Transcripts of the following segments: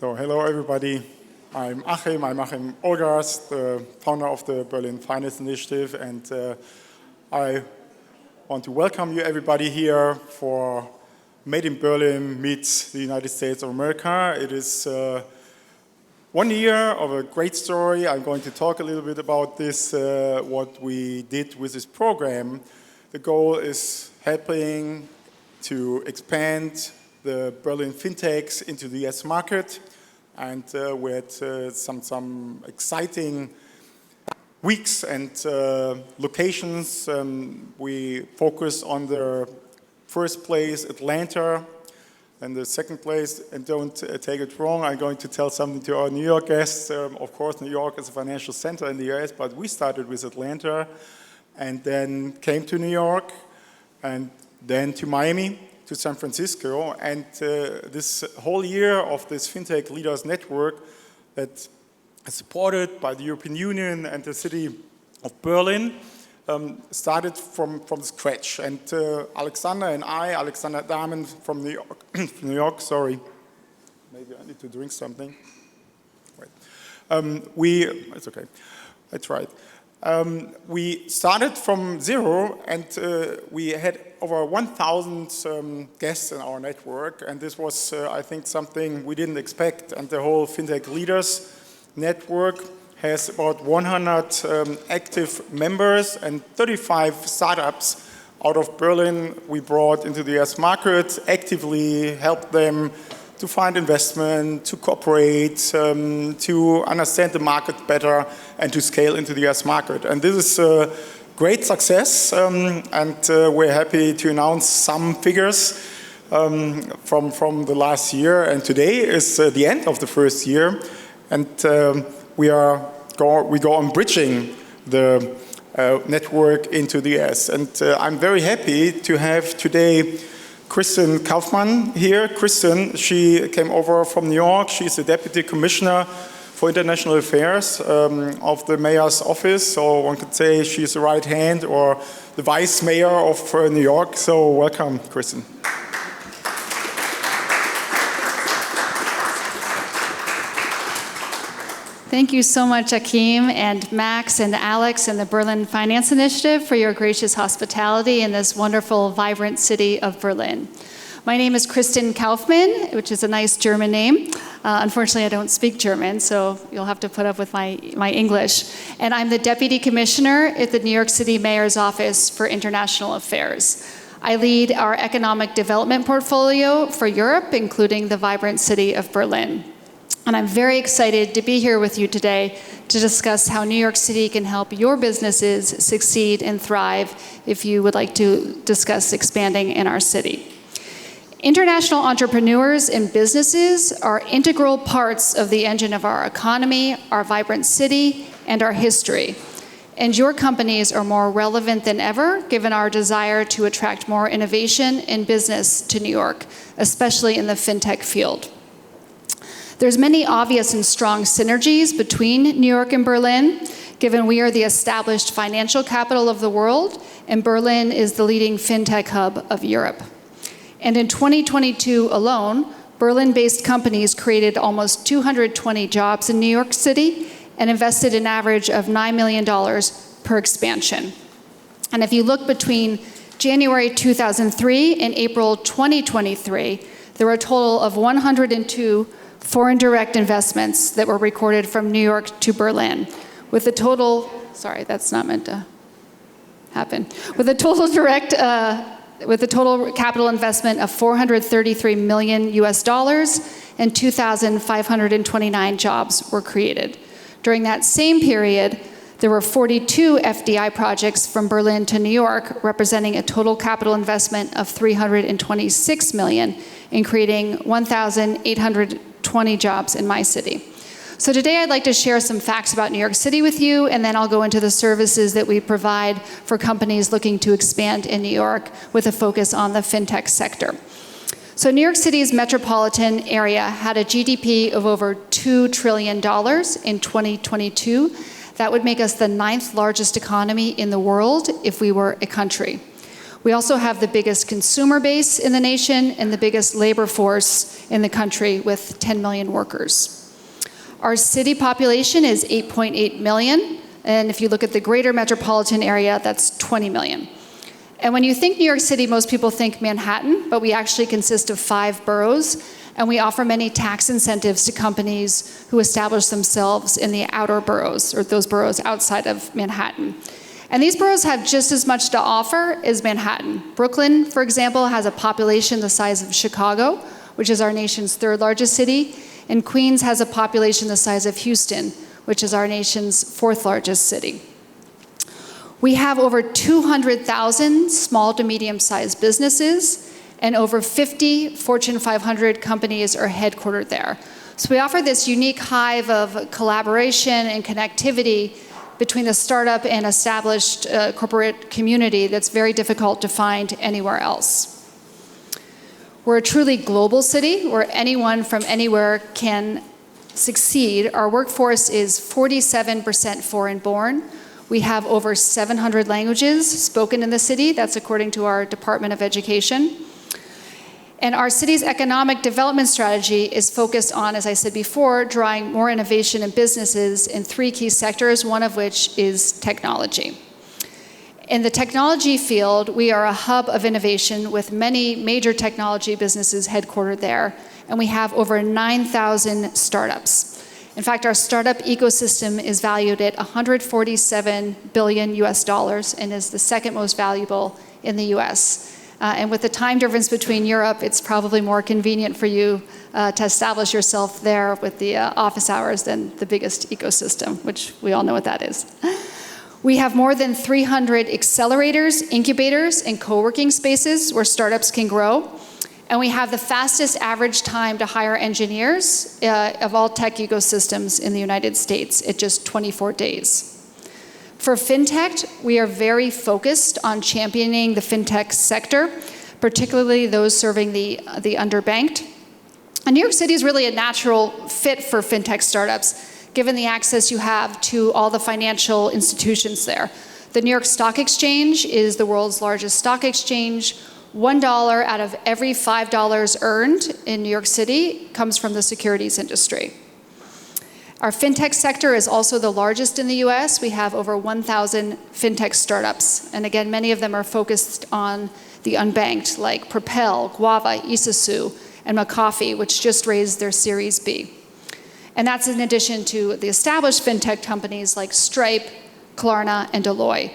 So hello everybody, I'm Achim Olgars, the founder of the Berlin Finance Initiative, and I want to welcome you everybody here for Made in Berlin meets the United States of America. It is 1 year of a great story. I'm going to talk a little bit about this, what we did with this program. The goal is helping to expand the Berlin FinTechs into the US market, and we had some exciting weeks and locations. We focused on the first place, Atlanta, and the second place, and don't take it wrong, I'm going to tell something to our New York guests. Of course, New York is a financial center in the US, but we started with Atlanta and then came to New York and then to Miami, to San Francisco, and this whole year of this FinTech Leaders Network that is supported by the European Union and the city of Berlin started from scratch. And Alexander and I, Alexander Dahmen from New York, sorry, maybe I need to drink something. Right. It's okay, I tried. We started from zero, and we had over 1,000 guests in our network, and this was, I think, something we didn't expect. And the whole FinTech Leaders Network has about 100 active members and 35 startups out of Berlin we brought into the US market, actively helped them to find investment, to cooperate, to understand the market better, and to scale into the US market. And this is a great success, and we're happy to announce some figures from the last year. And today is the end of the first year, and we go on bridging the network into the US. And I'm very happy to have today Kristen Kaufmann here. Kristen, she came over from New York. She's the Deputy Commissioner for International Affairs of the Mayor's Office. So one could say she's the right hand or the Vice Mayor of New York. So welcome, Kristen. Thank you so much, Achim and Max and Alex and the Berlin Finance Initiative for your gracious hospitality in this wonderful, vibrant city of Berlin. My name is Kristen Kaufmann, which is a nice German name. Unfortunately, I don't speak German, so you'll have to put up with my English. And I'm the Deputy Commissioner at the New York City Mayor's Office for International Affairs. I lead our economic development portfolio for Europe, including the vibrant city of Berlin. And I'm very excited to be here with you today to discuss how New York City can help your businesses succeed and thrive if you would like to discuss expanding in our city. International entrepreneurs and businesses are integral parts of the engine of our economy, our vibrant city, and our history. And your companies are more relevant than ever, given our desire to attract more innovation and business to New York, especially in the FinTech field. There's many obvious and strong synergies between New York and Berlin, given we are the established financial capital of the world, and Berlin is the leading FinTech hub of Europe. And in 2022 alone, Berlin-based companies created almost 220 jobs in New York City and invested an average of $9 million per expansion. And if you look between January 2003 and April 2023, there were a total of 102 foreign direct investments that were recorded from New York to Berlin, with a total, sorry, that's not meant to happen, with a total capital investment of $433 million and 2,529 jobs were created. During that same period, there were 42 FDI projects from Berlin to New York, representing a total capital investment of $326 million in creating 1,820 jobs in my city. So today I'd like to share some facts about New York City with you, and then I'll go into the services that we provide for companies looking to expand in New York with a focus on the FinTech sector. So New York City's metropolitan area had a GDP of over $2 trillion in 2022. That would make us the 9th largest economy in the world if we were a country. We also have the biggest consumer base in the nation and the biggest labor force in the country with 10 million workers. Our city population is 8.8 million, and if you look at the greater metropolitan area, that's 20 million. And when you think New York City, most people think Manhattan, but we actually consist of 5 boroughs, and we offer many tax incentives to companies who establish themselves in the outer boroughs, or those boroughs outside of Manhattan. And these boroughs have just as much to offer as Manhattan. Brooklyn, for example, has a population the size of Chicago, which is our nation's 3rd largest city, and Queens has a population the size of Houston, which is our nation's 4th largest city. We have over 200,000 small to medium-sized businesses, and over 50 Fortune 500 companies are headquartered there. So we offer this unique hive of collaboration and connectivity between the startup and established corporate community that's very difficult to find anywhere else. We're a truly global city where anyone from anywhere can succeed. Our workforce is 47% foreign-born. We have over 700 languages spoken in the city. That's according to our Department of Education. And our city's economic development strategy is focused on, as I said before, drawing more innovation in businesses in 3 key sectors, one of which is technology. In the technology field, we are a hub of innovation with many major technology businesses headquartered there, and we have over 9,000 startups. In fact, our startup ecosystem is valued at $147 billion US and is the 2nd most valuable in the US. And with the time difference between Europe, it's probably more convenient for you to establish yourself there with the office hours than the biggest ecosystem, which we all know what that is. We have more than 300 accelerators, incubators, and co-working spaces where startups can grow. And we have the fastest average time to hire engineers of all tech ecosystems in the United States at just 24 days. For FinTech, we are very focused on championing the FinTech sector, particularly those serving the underbanked. And New York City is really a natural fit for FinTech startups, given the access you have to all the financial institutions there. The New York Stock Exchange is the world's largest stock exchange. $1 out of every $5 earned in New York City comes from the securities industry. Our FinTech sector is also the largest in the US. We have over 1,000 FinTech startups. And again, many of them are focused on the unbanked, like Propel, Guava, Isasu, and McAfee, which just raised their Series B. And that's in addition to the established FinTech companies like Stripe, Klarna, and Deloitte.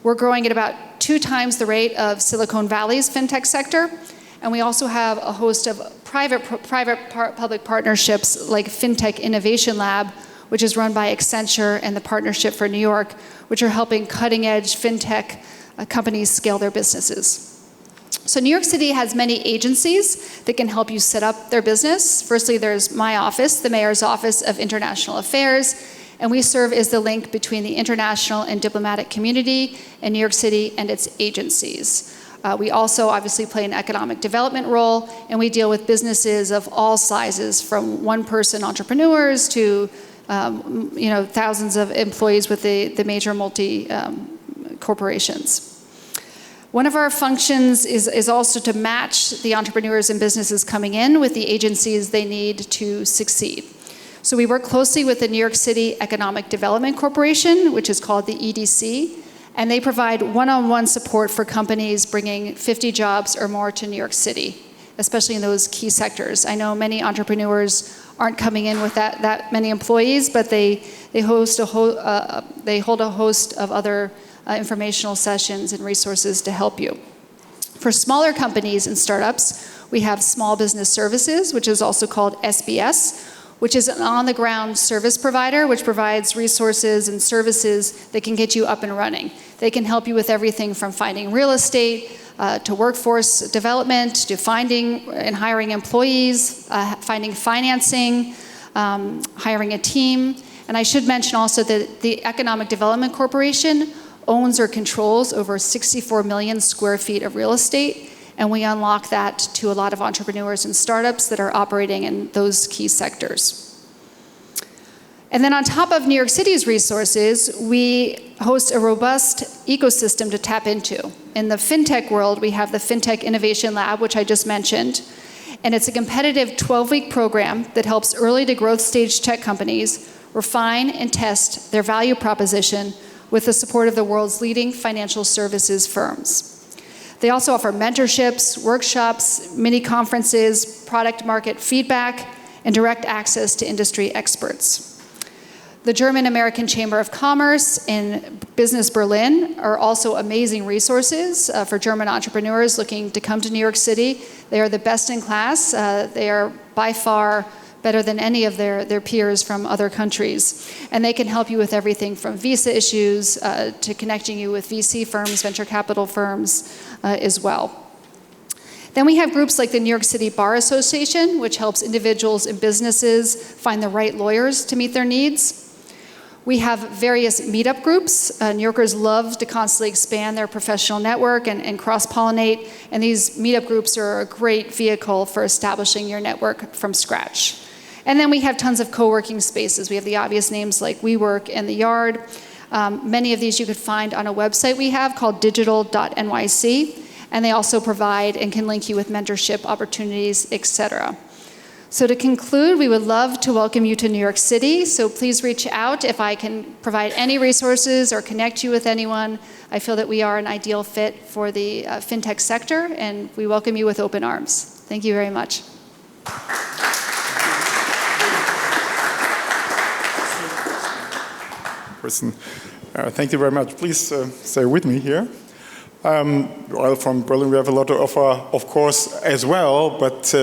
We're growing at about 2 times the rate of Silicon Valley's FinTech sector. And we also have a host of private-public partnerships like FinTech Innovation Lab, which is run by Accenture and the Partnership for New York, which are helping cutting-edge FinTech companies scale their businesses. So New York City has many agencies that can help you set up their business. Firstly, there's my office, the Mayor's Office of International Affairs, and we serve as the link between the international and diplomatic community in New York City and its agencies. We also obviously play an economic development role, and we deal with businesses of all sizes, from one-person entrepreneurs to thousands of employees with the major multi-corporations. One of our functions is also to match the entrepreneurs and businesses coming in with the agencies they need to succeed. So we work closely with the New York City Economic Development Corporation, which is called the EDC, and they provide one-on-one support for companies bringing 50 jobs or more to New York City, especially in those key sectors. I know many entrepreneurs aren't coming in with that many employees, but they hold a host of other informational sessions and resources to help you. For smaller companies and startups, we have Small Business Services, which is also called SBS, which is an on-the-ground service provider which provides resources and services that can get you up and running. They can help you with everything from finding real estate, to workforce development, to finding and hiring employees, finding financing, hiring a team. And I should mention also that the Economic Development Corporation owns or controls over 64 million square feet of real estate, and we unlock that to a lot of entrepreneurs and startups that are operating in those key sectors. And then on top of New York City's resources, we host a robust ecosystem to tap into. In the FinTech world, we have the FinTech Innovation Lab, which I just mentioned. And it's a competitive 12-week program that helps early to growth stage tech companies refine and test their value proposition with the support of the world's leading financial services firms. They also offer mentorships, workshops, mini conferences, product market feedback, and direct access to industry experts. The German-American Chamber of Commerce and Business Berlin are also amazing resources for German entrepreneurs looking to come to New York City. They are the best in class. They are by far better than any of their peers from other countries. And they can help you with everything from visa issues to connecting you with VC firms, venture capital firms as well. Then we have groups like the New York City Bar Association, which helps individuals and businesses find the right lawyers to meet their needs. We have various meetup groups. New Yorkers love to constantly expand their professional network and cross-pollinate, and these meetup groups are a great vehicle for establishing your network from scratch. And then we have tons of co-working spaces. We have the obvious names like WeWork and The Yard. Many of these you could find on a website we have called digital.nyc, and they also provide and can link you with mentorship opportunities, etc. So to conclude, we would love to welcome you to New York City, so please reach out if I can provide any resources or connect you with anyone. I feel that we are an ideal fit for the FinTech sector, and we welcome you with open arms. Thank you very much. Kristen, thank you very much. Please stay with me here. Well, from Berlin, we have a lot to offer, of course, as well, but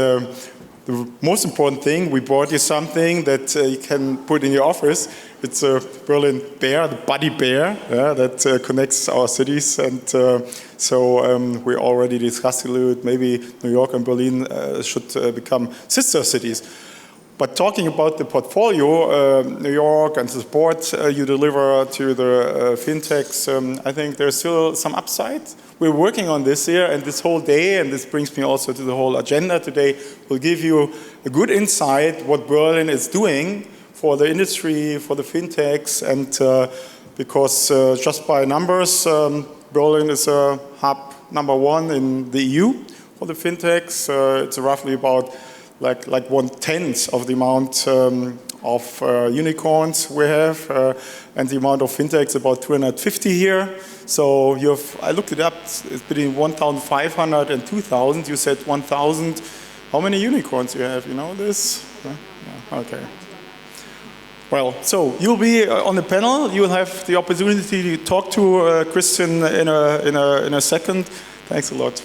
the most important thing, we brought you something that you can put in your office. It's a Berlin bear, the buddy bear, that connects our cities. And we already discussed a little bit, maybe New York and Berlin should become sister cities. But talking about the portfolio, New York and the support you deliver to the FinTechs, I think there's still some upside. We're working on this here, and this whole day, and this brings me also to the whole agenda today, will give you a good insight what Berlin is doing for the industry, for the FinTechs, and because just by numbers, Berlin is a hub #1 in the EU for the FinTechs. It's roughly about like 1/10 of the amount of unicorns we have, and the amount of FinTechs about 250 here. So I looked it up, it's between 1,500 and 2,000. You said 1,000. How many unicorns you have? You know this? Yeah. Okay. Well, so you'll be on the panel. You'll have the opportunity to talk to Christian in a second. Thanks a lot.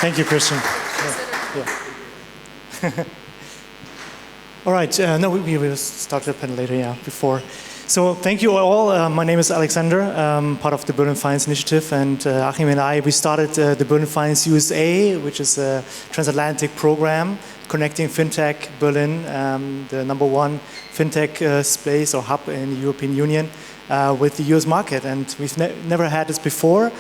Thank you, Christian. Yeah. All right, no, we will start the panel later, before. So thank you all. My name is Alexander, part of the Berlin Finance Initiative, and Achim and I, we started the Berlin Finance USA, which is a transatlantic program connecting FinTech Berlin, the #1 FinTech space or hub in the European Union, with the US market. And we've never had this before.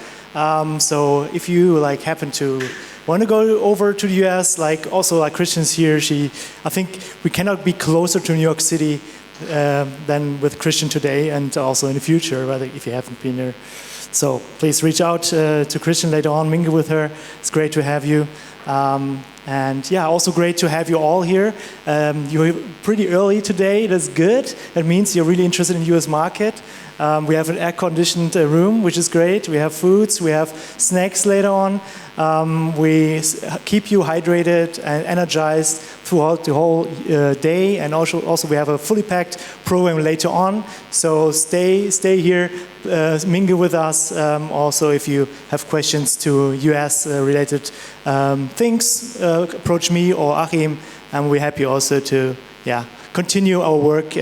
So if you happen to want to go over to the US, also Christian's here, I think we cannot be closer to New York City than with Christian today, and also in the future, if you haven't been there. So please reach out to Christian later on, mingle with her. It's great to have you. And also great to have you all here. You're pretty early today, that's good. That means you're really interested in the US market. We have an air-conditioned room, which is great. We have foods, we have snacks later on. We keep you hydrated and energized throughout the whole day. And also we have a fully packed program later on. So stay here, mingle with us. Also, if you have questions to US-related things, approach me or Achim, and we're happy also to continue our work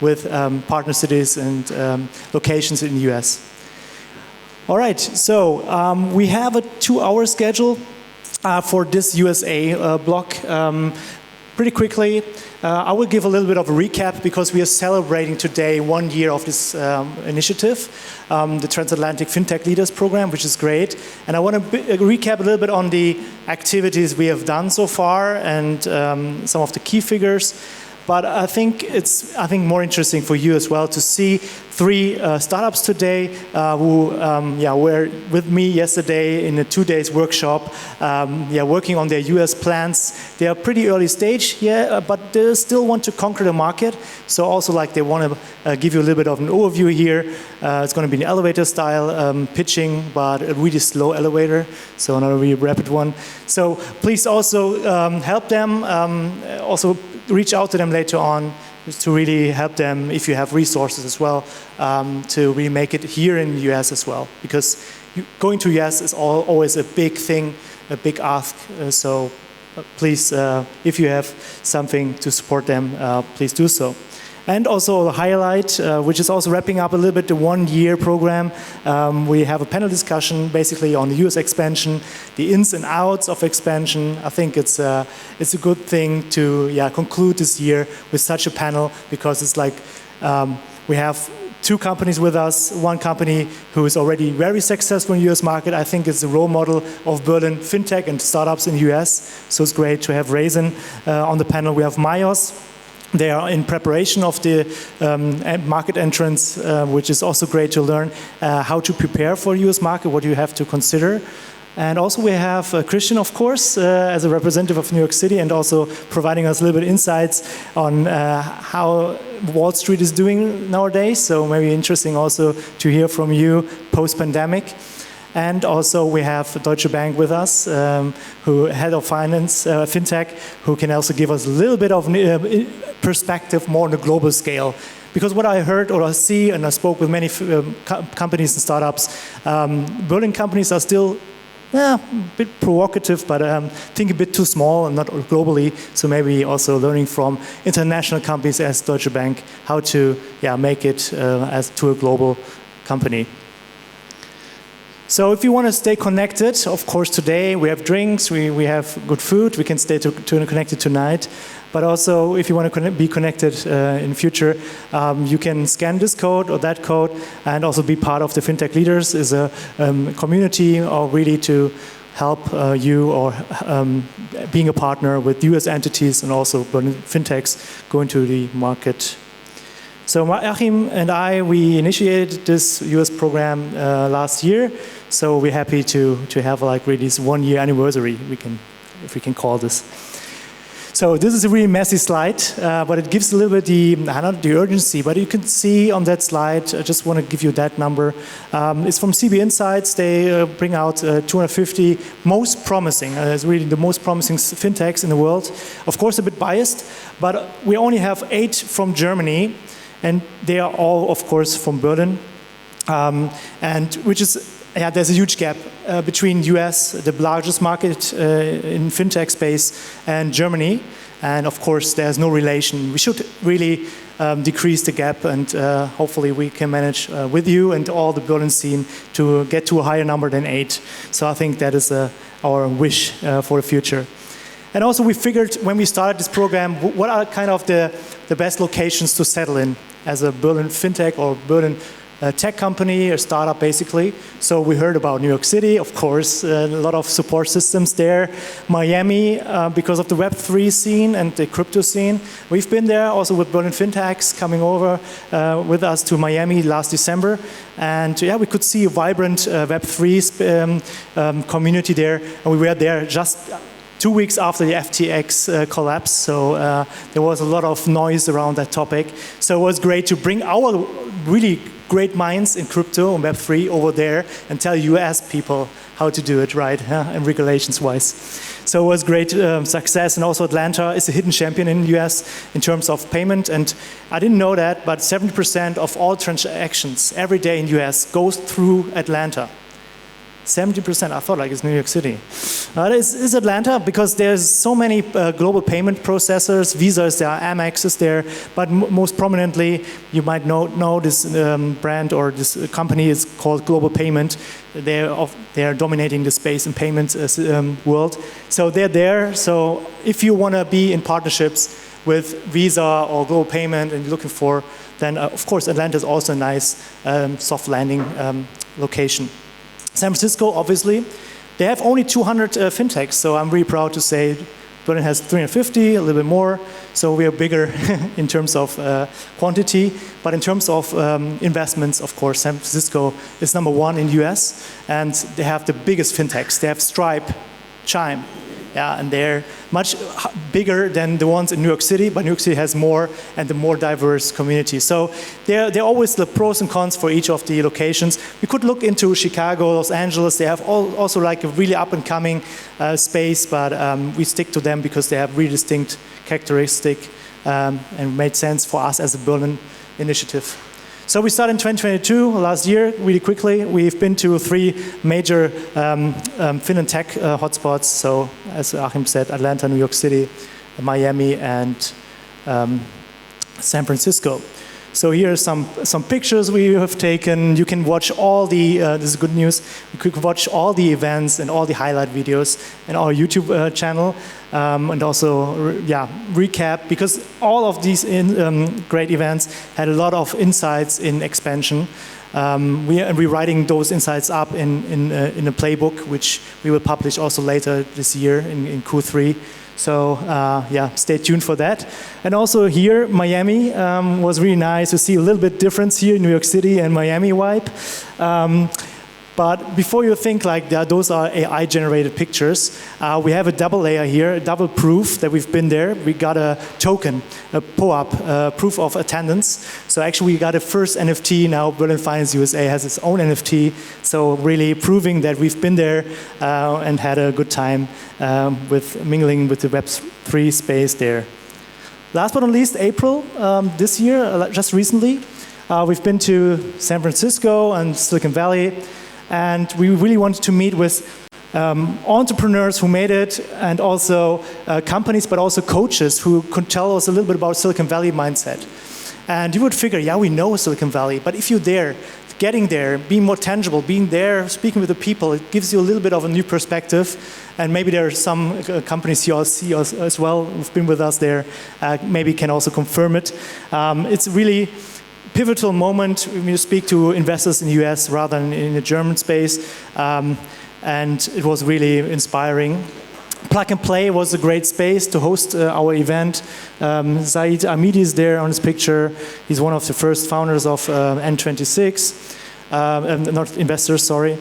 with partner cities and locations in the US. All right, so we have a 2-hour schedule for this USA block. pretty quickly, I will give a little bit of a recap because we are celebrating today 1 year of this initiative, the Transatlantic FinTech Leaders Program, which is great. And I want to recap a little bit on the activities we have done so far and some of the key figures. But I think it's more interesting for you as well to see 3 startups today who were with me yesterday in a 2 days workshop, working on their US plans. They are pretty early stage, but they still want to conquer the market. So also like they want to give you a little bit of an overview here. It's going to be an elevator style pitching, but a really slow elevator, so not a really rapid one. So please also help them, also reach out to them later on to really help them if you have resources as well to really make it here in the US as well, because going to US is always a big thing, a big ask. So please, if you have something to support them, please do so. And also a highlight, which is also wrapping up a little bit the 1 year program. We have a panel discussion basically on the US expansion, the ins and outs of expansion. I think it's a good thing to conclude this year with such a panel, because it's like we have 2 companies with us, 1 company who is already very successful in the US market. I think it's a role model of Berlin FinTech and startups in the US. So it's great to have Raisin on the panel. We have Mayos. They are in preparation of the market entrance, which is also great to learn how to prepare for the US market, what you have to consider. And also we have Christian, of course, as a representative of New York City, and also providing us a little bit insights on how Wall Street is doing nowadays. So maybe interesting also to hear from you post-pandemic. And also we have Deutsche Bank with us, who head of finance, FinTech, who can also give us a little bit of perspective more on a global scale. Because what I heard or I see, and I spoke with many companies and startups, Berlin companies are still a bit provocative, but I think a bit too small and not globally. So maybe also learning from international companies as Deutsche Bank, how to make it as to a global company. So if you want to stay connected, of course today we have drinks, we have good food, we can stay connected tonight. But also if you want to be connected in the future, you can scan this code or that code and also be part of the FinTech Leaders. Is a community or really to help you or being a partner with US entities and also Berlin FinTechs going to the market. So Achim and we initiated this US program last year. So we're happy to have like really this 1 year anniversary, if we can call this. So this is a really messy slide, but it gives a little bit not the urgency, but you can see on that slide, I just want to give you that number. It's from CB Insights. They bring out 250 most promising, it's really the most promising fintechs in the world. Of course, a bit biased, but we only have 8 from Germany, and they are all, of course, from Berlin, and which is, there's a huge gap between US, the largest market in fintech space, and Germany. And of course, there's no relation. We should really decrease the gap, and hopefully we can manage with you and all the Berlin scene to get to a higher number than 8. So I think that is our wish for the future. And also we figured when we started this program, what are kind of the best locations to settle in as a Berlin FinTech or Berlin tech company, a startup basically. So we heard about New York City, of course, a lot of support systems there. Miami, because of the Web3 scene and the crypto scene. We've been there also with Berlin FinTechs coming over with us to Miami last December. And we could see a vibrant Web3 community there. And we were there just 2 weeks after the FTX collapse, so there was a lot of noise around that topic. So it was great to bring our really great minds in crypto and Web3 over there and tell US people how to do it right, and regulations-wise. So it was great success, and also Atlanta is a hidden champion in the US in terms of payment. And I didn't know that, but 70% of all transactions every day in the US goes through Atlanta. 70%. I thought like it's New York City. It's Atlanta because there's so many global payment processors. Visa is there, Amex is there, but most prominently, you might know this brand or this company is called Global Payment. They're dominating the space and payments world. So they're there. So if you want to be in partnerships with Visa or Global Payment and you're looking for, then of course Atlanta is also a nice soft landing location. San Francisco, obviously, they have only 200 fintechs, so I'm really proud to say Berlin has 350, a little bit more, so we are bigger in terms of quantity, but in terms of investments, of course, San Francisco is number one in US, and they have the biggest fintechs. They have Stripe, Chime, yeah, and they're much bigger than the ones in New York City, but New York City has more and the more diverse community. So there are always the pros and cons for each of the locations. We could look into Chicago, Los Angeles. They have also like a really up and coming space, but we stick to them because they have really distinct characteristics and made sense for us as a Berlin initiative. So we started in 2022, last year, really quickly. We've been to 3 major fin and tech hotspots. So as Achim said, Atlanta, New York City, Miami, and San Francisco. So here are some pictures we have taken. You can watch all the, this is good news, you could watch all the events and all the highlight videos in our YouTube channel. And also, recap, because all of these great events had a lot of insights in expansion. We're writing those insights up in a playbook, which we will publish also later this year in Q3. So stay tuned for that. And also here, Miami was really nice to see a little bit difference here, New York City and Miami vibe. But before you think like that, those are AI-generated pictures, we have a double layer here, a double proof that we've been there. We got a token, a POAP, proof of attendance. So actually we got a first NFT now. Berlin Finance USA has its own NFT. So really proving that we've been there and had a good time with mingling with the Web3 space there. Last but not least, April this year, just recently, we've been to San Francisco and Silicon Valley. And we really wanted to meet with entrepreneurs who made it, and also companies, but also coaches who could tell us a little bit about Silicon Valley mindset. And you would figure, yeah, we know Silicon Valley, but if you're there, getting there, being more tangible, being there, speaking with the people, it gives you a little bit of a new perspective. And maybe there are some companies you all see as well who've been with us there, maybe can also confirm it. It's really pivotal moment when you speak to investors in the US rather than in the German space, and it was really inspiring. Plug and Play was a great space to host our event. Zaid Amidi is there on this picture. He's one of the first founders of N26, not investors, sorry.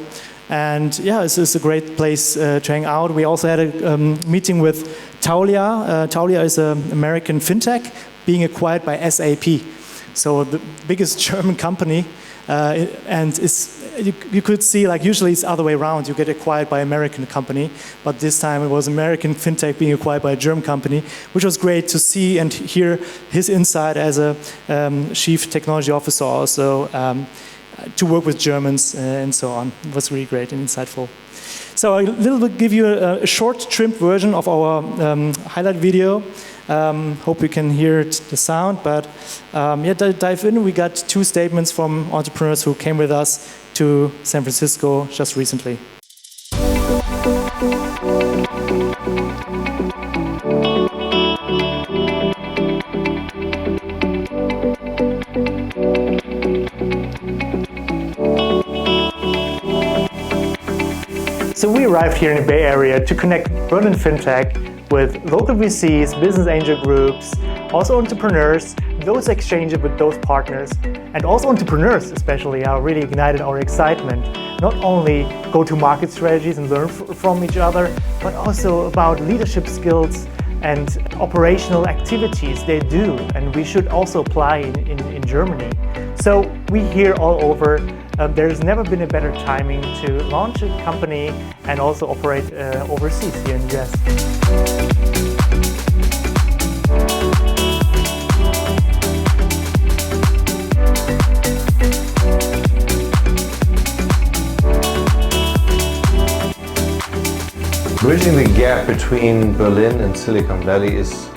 And yeah, it's a great place to hang out. We also had a meeting with Taulia. Taulia is an American fintech being acquired by SAP. So the biggest German company, and you could see, like usually it's the other way around. You get acquired by an American company, but this time it was American fintech being acquired by a German company, which was great to see and hear his insight as a chief technology officer also, to work with Germans and so on. It was really great and insightful. So a little bit give you a short trimmed version of our highlight video. Hope you can hear the sound, but dive in. We got 2 statements from entrepreneurs who came with us to San Francisco just recently. So we arrived here in the Bay Area to connect Berlin FinTech with local VCs, business angel groups, also entrepreneurs, those exchanges with those partners, and also entrepreneurs especially are really ignited our excitement. Not only go-to-market strategies and learn from each other, but also about leadership skills and operational activities they do, and we should also apply in Germany. So we hear all over, there's never been a better timing to launch a company and also operate overseas here in the US. Bridging the gap between Berlin and Silicon Valley is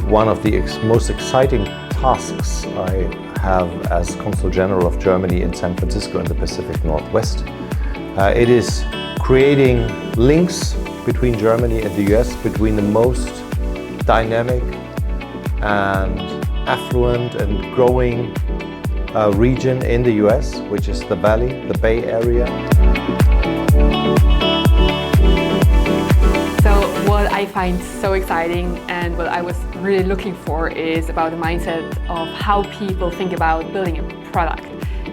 one of the most exciting tasks I have as Consul General of Germany in San Francisco in the Pacific Northwest. It is creating links between Germany and the US, between the most dynamic and affluent and growing region in the US, which is the Valley, the Bay Area. What I find so exciting and what I was really looking for is about the mindset of how people think about building a product.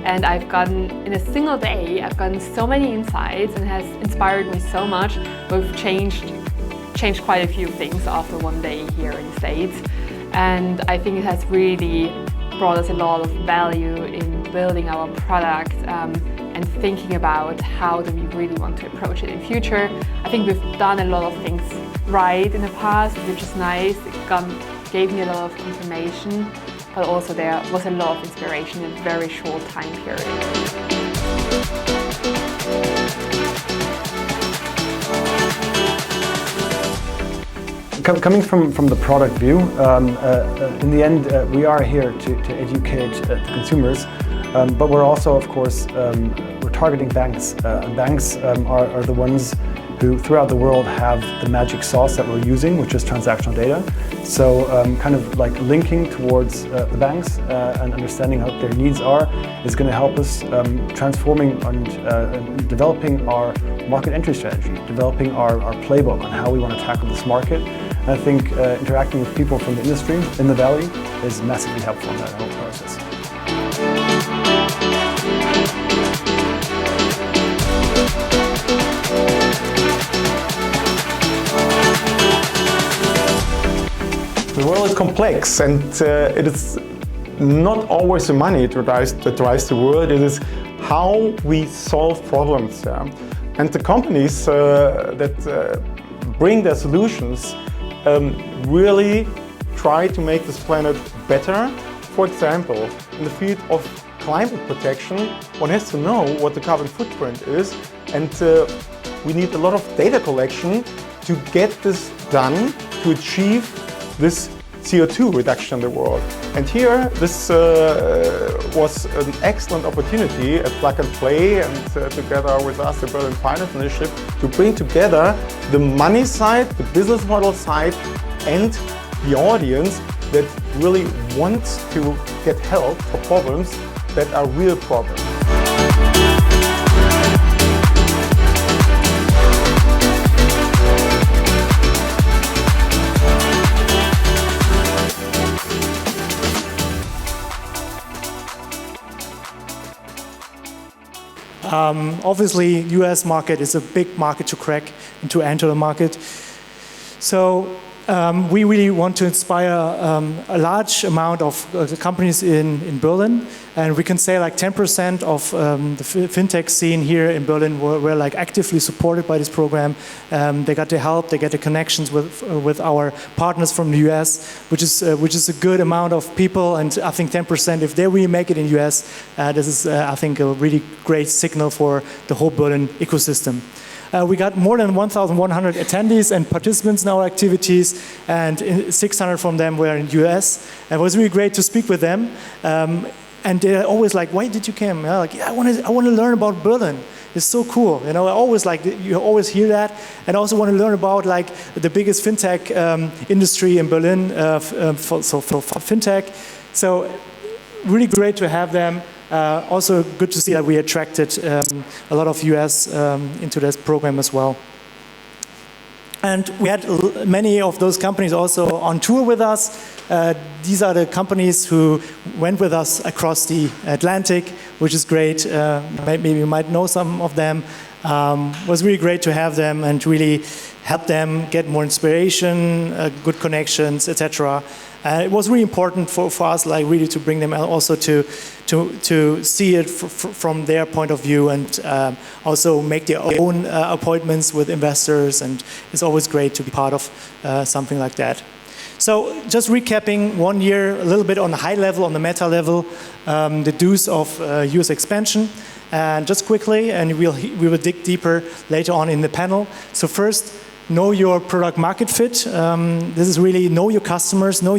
And I've gotten, in a single day, I've gotten so many insights and has inspired me so much. We've changed quite a few things after one day here in the States. And I think it has really brought us a lot of value in building our product and thinking about how do we really want to approach it in future. I think we've done a lot of things right in the past, which is nice. It gave me a lot of information, but also there was a lot of inspiration in a very short time period. Coming from the product view, in the end, we are here to educate the consumers, but we're also, of course, we're targeting banks. Banks are the ones who, throughout the world, have the magic sauce that we're using, which is transactional data. So kind of like linking towards the banks and understanding what their needs are is going to help us transforming and developing our market entry strategy, developing our playbook on how we want to tackle this market. And I think interacting with people from the industry in the Valley is massively helpful in that whole process. The world is complex, and it is not always the money that drives the world. It is how we solve problems. And the companies that bring their solutions really try to make this planet better. For example, in the field of climate protection, one has to know what the carbon footprint is, and we need a lot of data collection to get this done, to achieve this CO2 reduction in the world. And here, this was an excellent opportunity at Plug and Play, and together with us, the Berlin Finance Initiative, to bring together the money side, the business model side, and the audience that really wants to get help for problems that are real problems. Obviously, US market is a big market to crack and to enter the market. So we really want to inspire a large amount of companies in Berlin, and we can say like 10% of the fintech scene here in Berlin were like actively supported by this program. They got the help, they get the connections with our partners from the US, which is a good amount of people, and I think 10%, if they really make it in US, this is I think a really great signal for the whole Berlin ecosystem. We got more than 1,100 attendees and participants in our activities, and 600 from them were in the US. And it was really great to speak with them. And they're always like, "Why did you come?" Like, "Yeah, I want to learn about Berlin. It's so cool." You know, I always like you always hear that, and I also want to learn about like the biggest fintech industry in Berlin for fintech. So really great to have them. Also good to see that we attracted a lot of US into this program as well. And we had many of those companies also on tour with us. These are the companies who went with us across the Atlantic, which is great. Maybe you might know some of them. It was really great to have them and really help them get more inspiration, good connections, etc. It was really important for us, like really to bring them also to see it from their point of view, and also make their own appointments with investors. And it's always great to be part of something like that. So just recapping 1 year, a little bit on the high level, on the meta level, the do's of US expansion. And just quickly, and we will dig deeper later on in the panel. So first, know your product market fit. This is really know your customers, know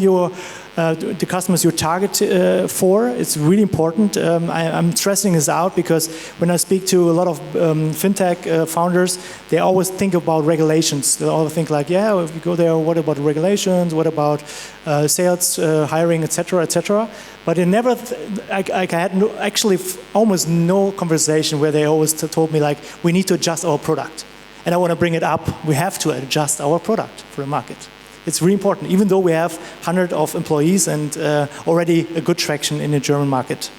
the customers you target for. It's really important. I'm stressing this out because when I speak to a lot of fintech founders, they always think about regulations. They always think like, yeah, if you go there, what about regulations? What about sales, hiring, etc., etc. But they never, I had actually almost no conversation where they always told me like, we need to adjust our product. And I want to bring it up. We have to adjust our product for the market. It's really important, even though we have hundreds of employees and already a good traction in the German market.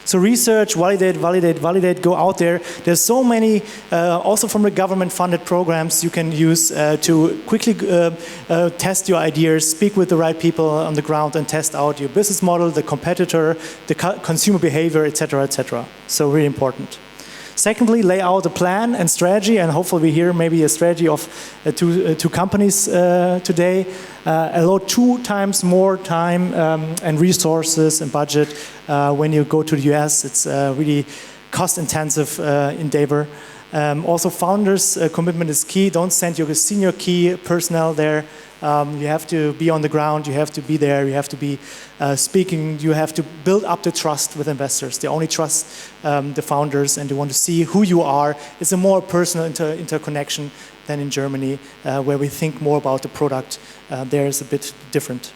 So research, validate, go out there. There's so many, also from the government-funded programs you can use to quickly test your ideas, speak with the right people on the ground and test out your business model, the competitor, the consumer behavior, etc., etc. So really important. Secondly, lay out a plan and strategy, and hopefully we hear maybe a strategy of two companies today. Allow 2 times more time and resources and budget when you go to the US. It's a really cost-intensive endeavor. Also, founders' commitment is key. Don't send your senior key personnel there. You have to be on the ground, you have to be there, you have to be speaking, you have to build up the trust with investors. They only trust the founders and they want to see who you are. It's a more personal interconnection than in Germany, where we think more about the product. There is a bit different.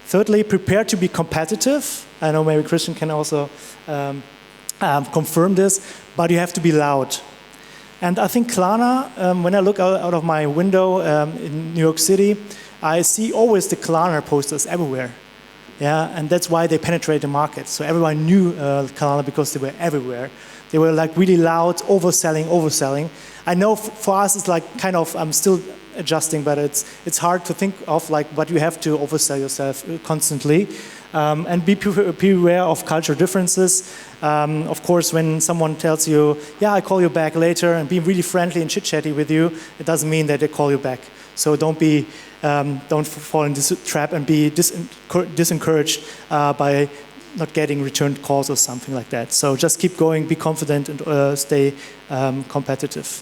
Thirdly, prepare to be competitive. I know maybe Christian can also confirm this, but you have to be loud. And I think Klarna, when I look out of my window in New York City, I see always the Klarna posters everywhere. Yeah, and that's why they penetrate the market. So everyone knew Klarna because they were everywhere. They were like really loud, overselling. I know for us it's like kind of, I'm still adjusting, but it's hard to think of like, but you have to oversell yourself constantly. And be aware of cultural differences. Of course, when someone tells you, yeah, I call you back later, and be really friendly and chit-chatty with you, it doesn't mean that they call you back. So don't fall in this trap and be disencouraged by not getting returned calls or something like that. So just keep going, be confident, and stay competitive.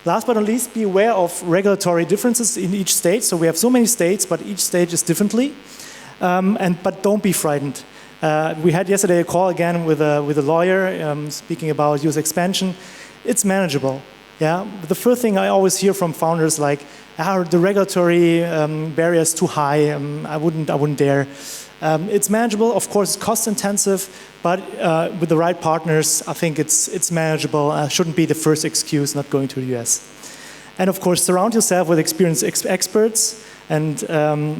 Last but not least, be aware of regulatory differences in each state. So we have so many states, but each state is differently. But don't be frightened. We had yesterday a call again with a lawyer speaking about US expansion. It's manageable. Yeah. But the first thing I always hear from founders like, the regulatory barrier is too high. I wouldn't dare. It's manageable. Of course, it's cost intensive, but with the right partners, I think it's manageable. Shouldn't be the first excuse not going to the US. And of course, surround yourself with experienced experts, and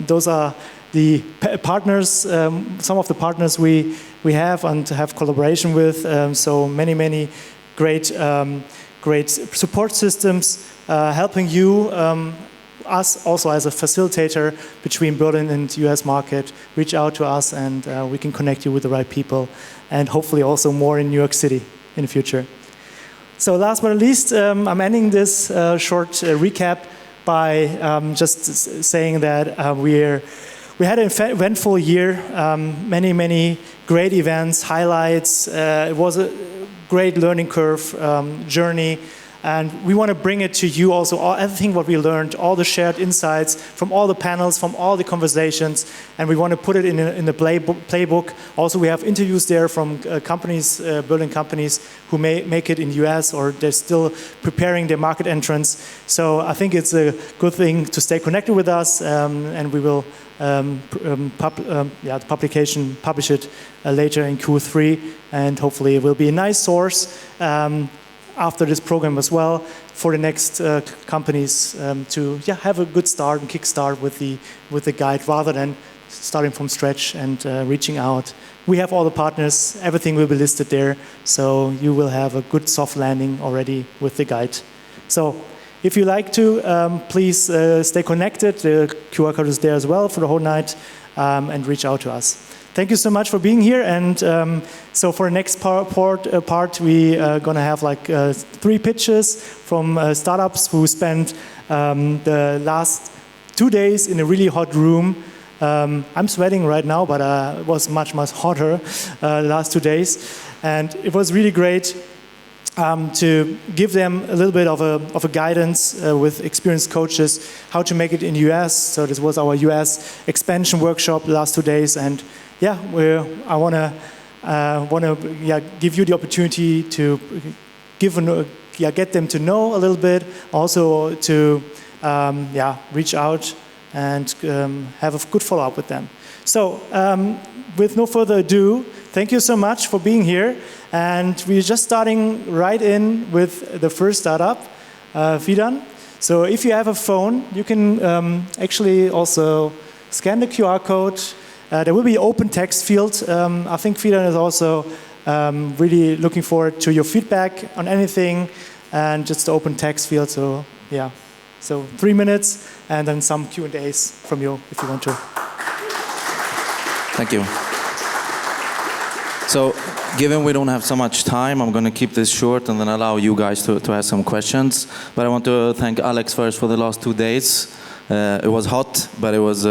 those are the partners, some of the partners we have and have collaboration with. So many great support systems helping you, us also as a facilitator between Berlin and US market. Reach out to us and we can connect you with the right people, and hopefully also more in New York City in the future. So last but not least, I'm ending this short recap by just saying that we had an eventful year, many great events, highlights. It was a great learning curve journey, and we want to bring it to you also, everything what we learned, all the shared insights from all the panels, from all the conversations, and we want to put it in the playbook. Also, we have interviews there from companies, Berlin companies, who may make it in the US or they're still preparing their market entrance. So I think it's a good thing to stay connected with us, and we will the publication, publish it later in Q3, and hopefully it will be a nice source after this program as well for the next companies to have a good start and kickstart with the guide rather than starting from scratch and reaching out. We have all the partners, everything will be listed there, so you will have a good soft landing already with the guide. So if you like to, please stay connected. The QR code is there as well for the whole night, and reach out to us. Thank you so much for being here. And so for the next part, we are going to have like 3 pitches from startups who spent the last 2 days in a really hot room. I'm sweating right now, but it was much hotter the last 2 days. And it was really great to give them a little bit of a guidance with experienced coaches how to make it in US. So this was our US expansion workshop the last 2 days, and yeah, I want to give you the opportunity to get them to know a little bit, also to reach out and have a good follow-up with them. So with no further ado, thank you so much for being here. And we're just starting right in with the first startup, Fidan. So if you have a phone, you can actually also scan the QR code. There will be an open text field. I think Fidan is also really looking forward to your feedback on anything, and just the open text field. So yeah, so 3 minutes, and then some Q&As from you if you want to. Thank you. So, given we don't have so much time, I'm going to keep this short and then allow you guys to ask some questions. But I want to thank Alex first for the last 2 days. It was hot, but it was...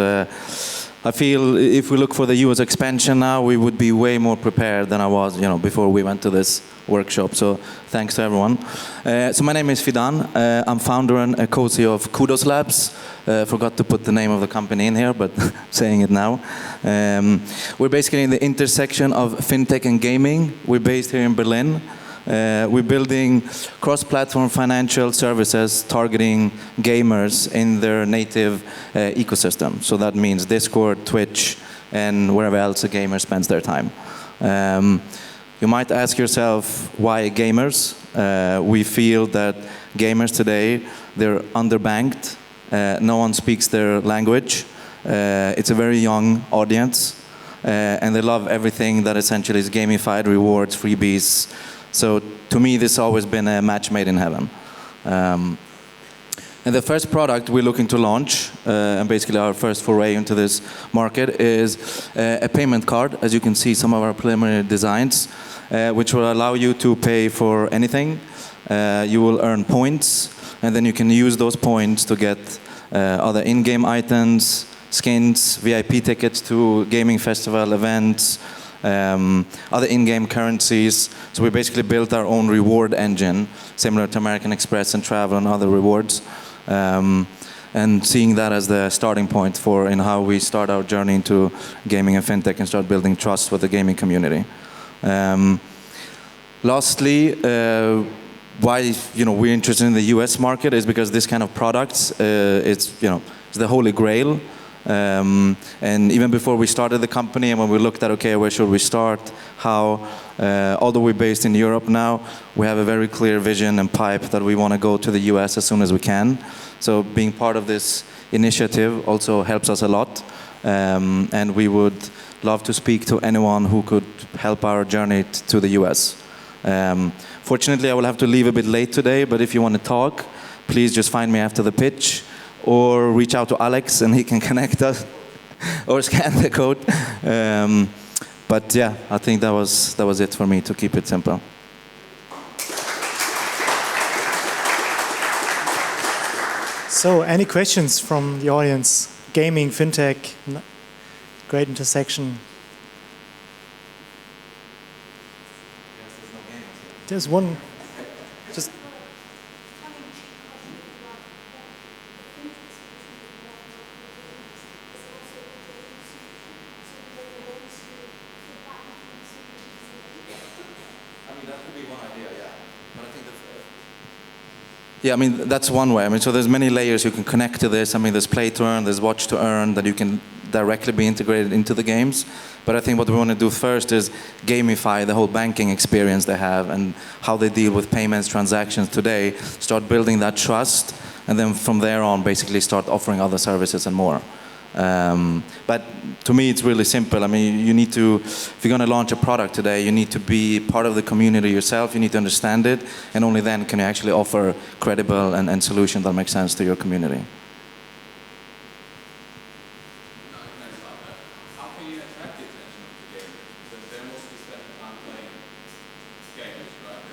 I feel if we look for the US expansion now, we would be way more prepared than I was, before we went to this workshop. So thanks to everyone. So my name is Fidan. I'm founder and a co-CEO of Kudos Labs. Forgot to put the name of the company in here, but saying it now. We're basically in the intersection of fintech and gaming. We're based here in Berlin. We're building cross-platform financial services targeting gamers in their native ecosystem. So that means Discord, Twitch, and wherever else a gamer spends their time. You might ask yourself, why gamers? We feel that gamers today, they're underbanked. No one speaks their language. It's a very young audience. And they love everything that essentially is gamified, rewards, freebies. So to me, this has always been a match made in heaven. And the first product we're looking to launch, and basically our first foray into this market, is a payment card. As you can see, some of our preliminary designs, which will allow you to pay for anything. You will earn points, and then you can use those points to get other in-game items, skins, VIP tickets to gaming festival events, other in-game currencies. So we basically built our own reward engine, similar to American Express and travel and other rewards. And seeing that as the starting point for how we start our journey into gaming and fintech and start building trust with the gaming community. Lastly, why we're interested in the US market is because this kind of products, it's the holy grail. And even before we started the company, and when we looked at, okay, where should we start, how, although we're based in Europe now, we have a very clear vision and pipe that we want to go to the US as soon as we can. So being part of this initiative also helps us a lot. And we would love to speak to anyone who could help our journey to the US. Fortunately, I will have to leave a bit late today, but if you want to talk, please just find me after the pitch, or reach out to Alex and he can connect us, or scan the code. But yeah, I think that was it for me, to keep it simple. So any questions from the audience? Gaming, fintech, great intersection. There's one, just... Yeah, I mean, that's one way. I mean, so there's many layers you can connect to this. I mean, there's play to earn, there's watch to earn, that you can directly be integrated into the games. But I think what we want to do first is gamify the whole banking experience they have and how they deal with payments, transactions today, start building that trust, and then from there on, basically start offering other services and more. But to me, it's really simple. I mean, you need to, if you're going to launch a product today, you need to be part of the community yourself. You need to understand it, and only then can you actually offer credible and solutions that make sense to your community. How can you attract the attention of the gamers? Because they're mostly spending time playing games, right?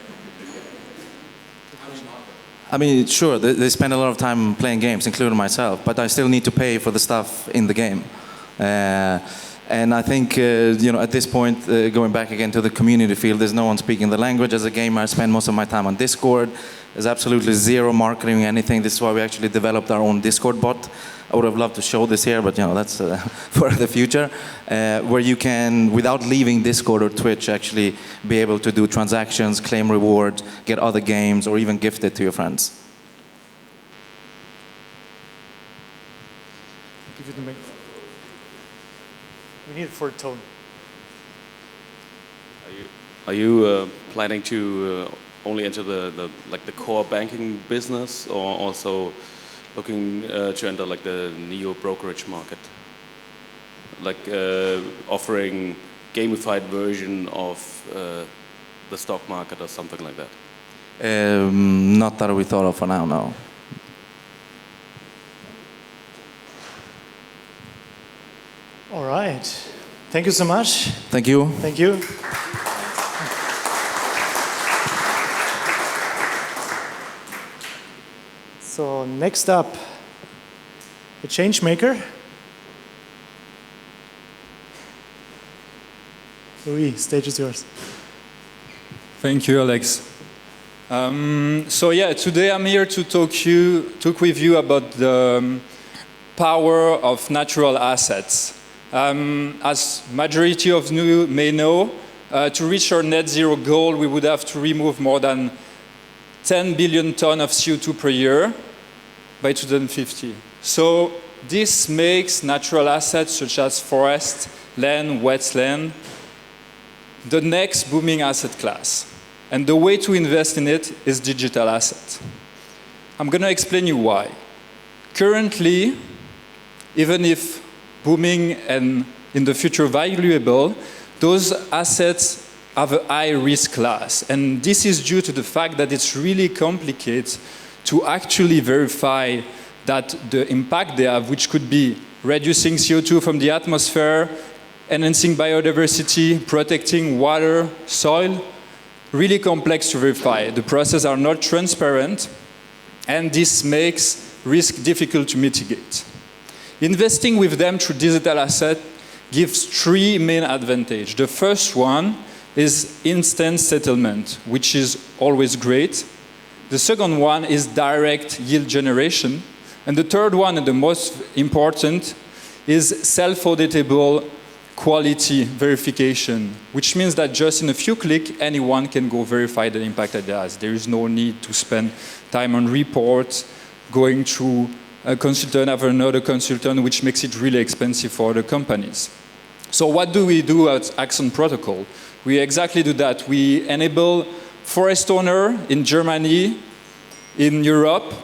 How do you market? I mean, sure, they spend a lot of time playing games, including myself, but I still need to pay for the stuff in the game. And I think, at this point, going back again to the community field, there's no one speaking the language. As a gamer, I spend most of my time on Discord. There's absolutely zero marketing, anything. This is why we actually developed our own Discord bot. I would have loved to show this here, but that's for the future, where you can, without leaving Discord or Twitch, actually be able to do transactions, claim rewards, get other games, or even gift it to your friends. Give you the mic. We need it for a tone. Are you planning to only enter the core banking business, or also looking to enter like the neo brokerage market, like offering gamified version of the stock market or something like that? Not that we thought of for now, no. All right. Thank you so much. Thank you. Thank you. So next up, a change maker. Louis, stage is yours. Thank you, Alex. Today I'm here to talk with you about the power of natural assets. As majority of you may know, to reach our net zero goal, we would have to remove more than 10 billion tons of CO2 per year by 2050. So this makes natural assets such as forest, land, wetland, the next booming asset class. And the way to invest in it is digital assets. I'm going to explain you why. Currently, even if booming and in the future valuable, those assets have a high risk class. And this is due to the fact that it's really complicated to actually verify that the impact they have, which could be reducing CO2 from the atmosphere, enhancing biodiversity, protecting water, soil, really complex to verify. The processes are not transparent, and this makes risk difficult to mitigate. Investing with them through digital asset gives three main advantages. The first one is instant settlement, which is always great. The second one is direct yield generation. And the third one, and the most important, is self-auditable quality verification, which means that just in a few clicks, anyone can go verify the impact that it has. There is no need to spend time on reports, going through a consultant after another consultant, which makes it really expensive for the companies. So what do we do at Axon Protocol? We exactly do that. We enable forest owners in Germany, in Europe,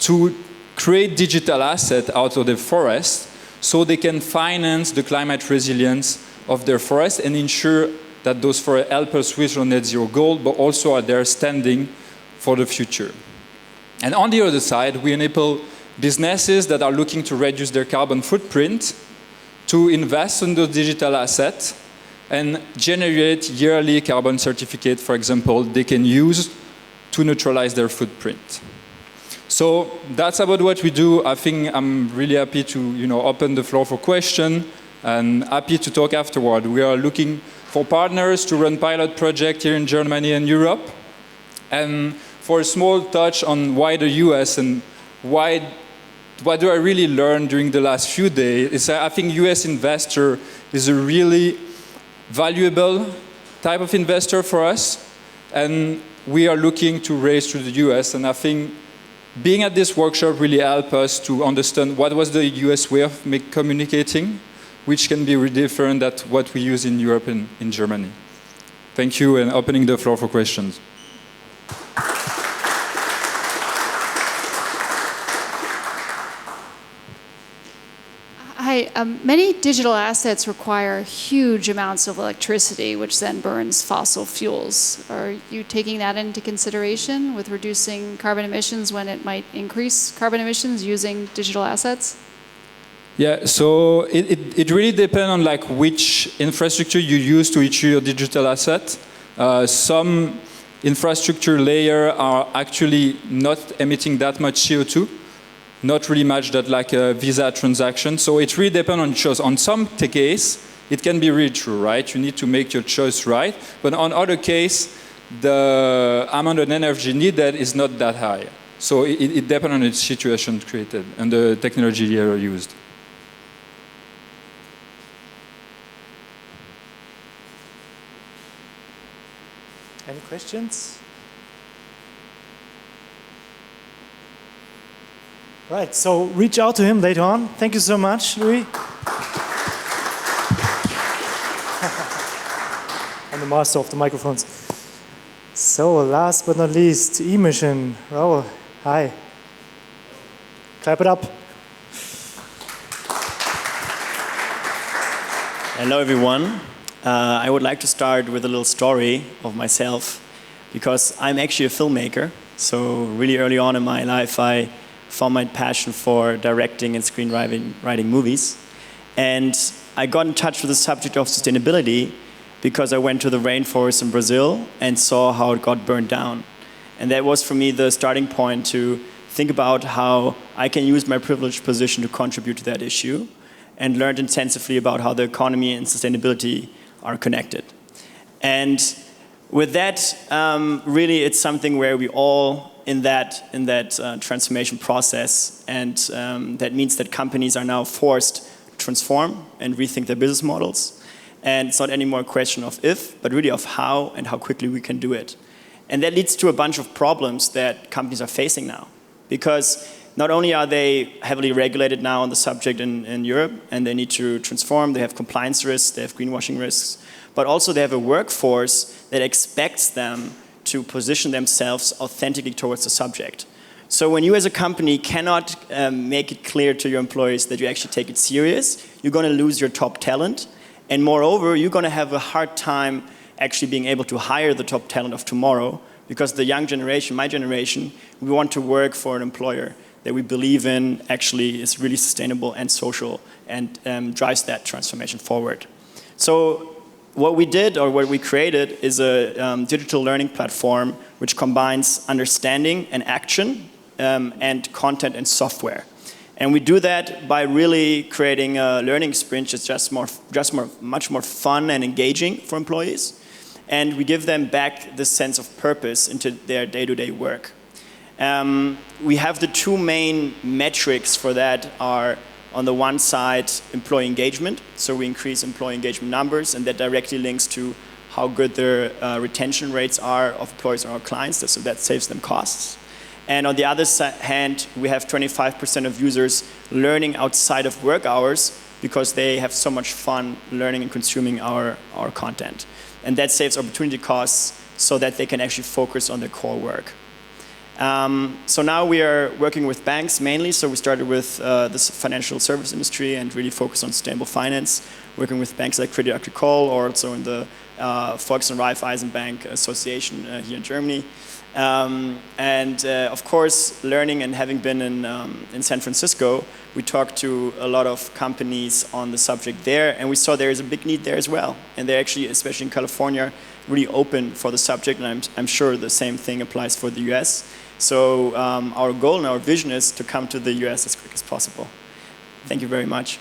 to create digital assets out of the forest so they can finance the climate resilience of their forest and ensure that those forests help us reach our net zero goal, but also are there standing for the future. And on the other side, we enable businesses that are looking to reduce their carbon footprint to invest in those digital assets and generate yearly carbon certificate, for example, they can use to neutralize their footprint. So that's about what we do. I think I'm really happy to open the floor for questions and happy to talk afterward. We are looking for partners to run pilot projects here in Germany and Europe. And for a small touch on why the US and what do I really learn during the last few days is I think US investor is a really valuable type of investor for us. And we are looking to raise to the US. And I think being at this workshop really helped us to understand what was the US way of communicating, which can be really different than what we use in Europe and in Germany. Thank you, and opening the floor for questions. Hi, many digital assets require huge amounts of electricity, which then burns fossil fuels. Are you taking that into consideration with reducing carbon emissions when it might increase carbon emissions using digital assets? Yeah, so it really depends on like which infrastructure you use to issue your digital asset. Some infrastructure layers are actually not emitting that much CO2. Not really much that like a Visa transaction. So it really depends on choice. On some case, it can be really true, right? You need to make your choice right. But on other case, the amount of energy needed is not that high. So it depends on the situation created and the technology you used. Any questions? Right, so reach out to him later on. Thank you so much, Louis. I'm the master of the microphones. So last but not least, emission. Raoul, hi. Clap it up. Hello, everyone. I would like to start with a little story of myself, because I'm actually a filmmaker. So really early on in my life, I found my passion for directing and screenwriting movies. And I got in touch with the subject of sustainability because I went to the rainforest in Brazil and saw how it got burned down. And that was for me the starting point to think about how I can use my privileged position to contribute to that issue, and learned intensively about how the economy and sustainability are connected. And with that, really it's something where we all in that transformation process, and that means that companies are now forced to transform and rethink their business models. And it's not anymore a question of if, but really of how and how quickly we can do it. And that leads to a bunch of problems that companies are facing now. Because not only are they heavily regulated now on the subject in Europe, and they need to transform, they have compliance risks, they have greenwashing risks, but also they have a workforce that expects them to position themselves authentically towards the subject. So when you as a company cannot make it clear to your employees that you actually take it serious, you're going to lose your top talent. And moreover, you're going to have a hard time actually being able to hire the top talent of tomorrow, because the young generation, my generation, we want to work for an employer that we believe in actually is really sustainable and social and drives that transformation forward. So what we did, or what we created, is a digital learning platform which combines understanding and action and content and software. And we do that by really creating a learning experience that's much more fun and engaging for employees. And we give them back the sense of purpose into their day-to-day work. We have the two main metrics for that are, on the one side, employee engagement. So we increase employee engagement numbers, and that directly links to how good their retention rates are of employees and our clients, so that saves them costs. And on the other hand, we have 25% of users learning outside of work hours because they have so much fun learning and consuming our content. And that saves opportunity costs so that they can actually focus on their core work. So now we are working with banks mainly. So we started with the financial service industry and really focus on sustainable finance, working with banks like Crédit Agricole, or also in the Volks- and Raiffeisen Bank Association here in Germany. Of course, learning and having been in San Francisco, we talked to a lot of companies on the subject there, and we saw there is a big need there as well. And they're actually, especially in California, really open for the subject, and I'm sure the same thing applies for the US. So our goal and our vision is to come to the US as quick as possible. Thank you very much.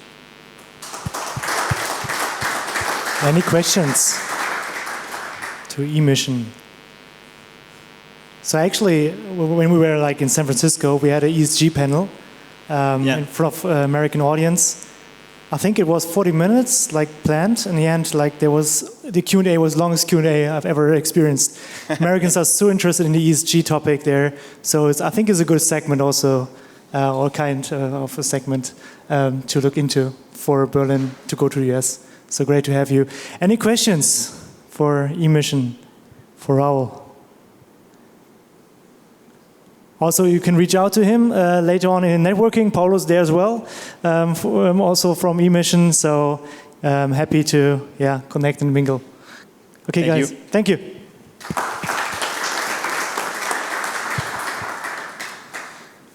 Any questions to emission? So actually, when we were in San Francisco, we had an ESG panel in front of an American audience. I think it was 40 minutes, planned. In the end, the Q&A was the longest Q&A I've ever experienced. Americans are so interested in the ESG topic there. So I think it's a good segment also, or kind of a segment to look into for Berlin to go to the US. So great to have you. Any questions for emission, for Raoul? Also, you can reach out to him later on in networking. Paulo's there as well, also from emission. So happy to connect and mingle. Okay, guys. Thank you.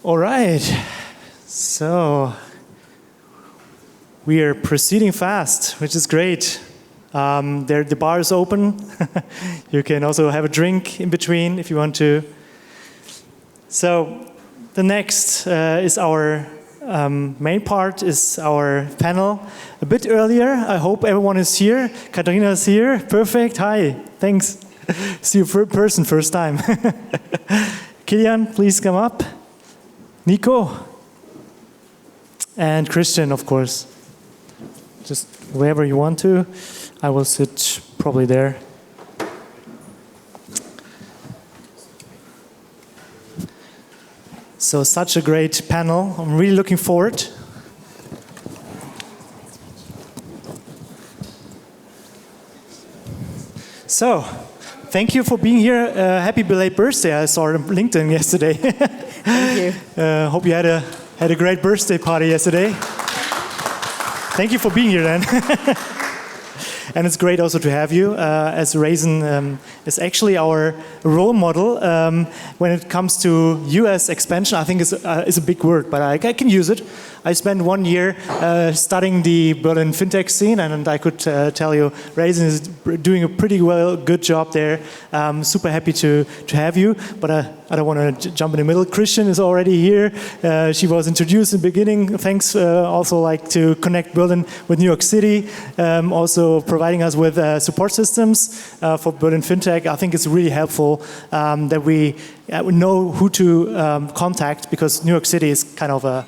All right. So we are proceeding fast, which is great. The bar is open. You can also have a drink in between if you want to. So the next is our main part is our panel. A bit earlier, I hope everyone is here. Katharina is here. Perfect. Hi. Thanks. See you in person first time. Kilian, please come up. Nico. And Christian, of course. Just wherever you want to. I will sit probably there. So such a great panel. I'm really looking forward. So, thank you for being here. Happy belated birthday. I saw it on LinkedIn yesterday. Thank you. Hope you had a great birthday party yesterday. Thank you for being here then. And it's great also to have you, as Raisin is actually our role model when it comes to US expansion. I think it's a big word, but I can use it. I spent 1 year studying the Berlin FinTech scene, and I could tell you Raisin is doing a pretty good job there. Super happy to have you, but I don't want to jump in the middle. Christian is already here. She was introduced in the beginning. Thanks also like to connect Berlin with New York City, also providing us with support systems for Berlin FinTech. I think it's really helpful that we know who to contact, because New York City is kind of a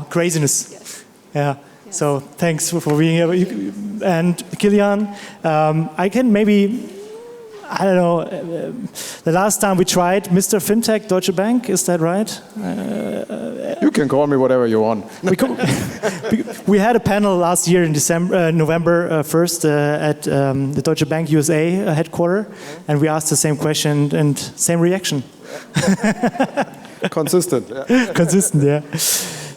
craziness. Yes. Yeah. Yes. So thanks for being here. And Kilian, I can maybe, I don't know, the last time we tried Mr. FinTech, Deutsche Bank, is that right? You can call me whatever you want. We had a panel last year in November 1st at the Deutsche Bank USA headquarters, and we asked the same question and same reaction. Consistent. Yeah. Consistent, yeah.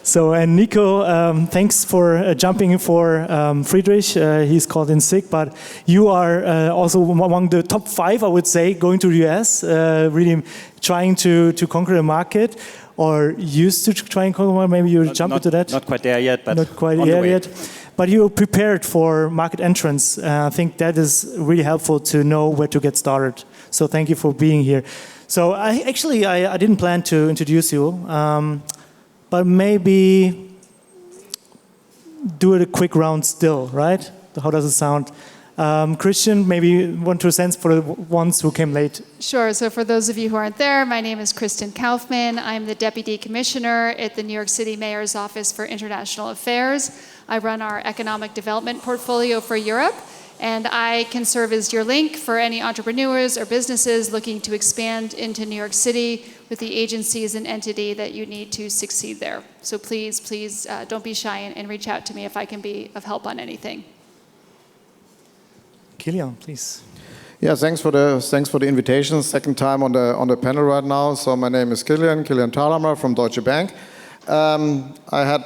So, and Nico, thanks for jumping in for Friedrich. He's called in sick, but you are also among the top 5, I would say, going to the US, really trying to conquer the market, or used to try and conquer. Maybe you jump into that. Not quite there yet, but not quite there yet. But you're prepared for market entrance. I think that is really helpful to know where to get started. So thank you for being here. So I didn't plan to introduce you. But maybe do it a quick round still, right? How does it sound? Christian, maybe want to sense for the ones who came late. Sure. So for those of you who aren't there, my name is Kristen Kaufman. I'm the Deputy Commissioner at the New York City Mayor's Office for International Affairs. I run our economic development portfolio for Europe, and I can serve as your link for any entrepreneurs or businesses looking to expand into New York City with the agencies and entity that you need to succeed there. So please don't be shy and reach out to me if I can be of help on anything. Kilian, please. Yeah, thanks for the invitation. Second time on the panel right now. So my name is Kilian Thalhammer from Deutsche Bank. I had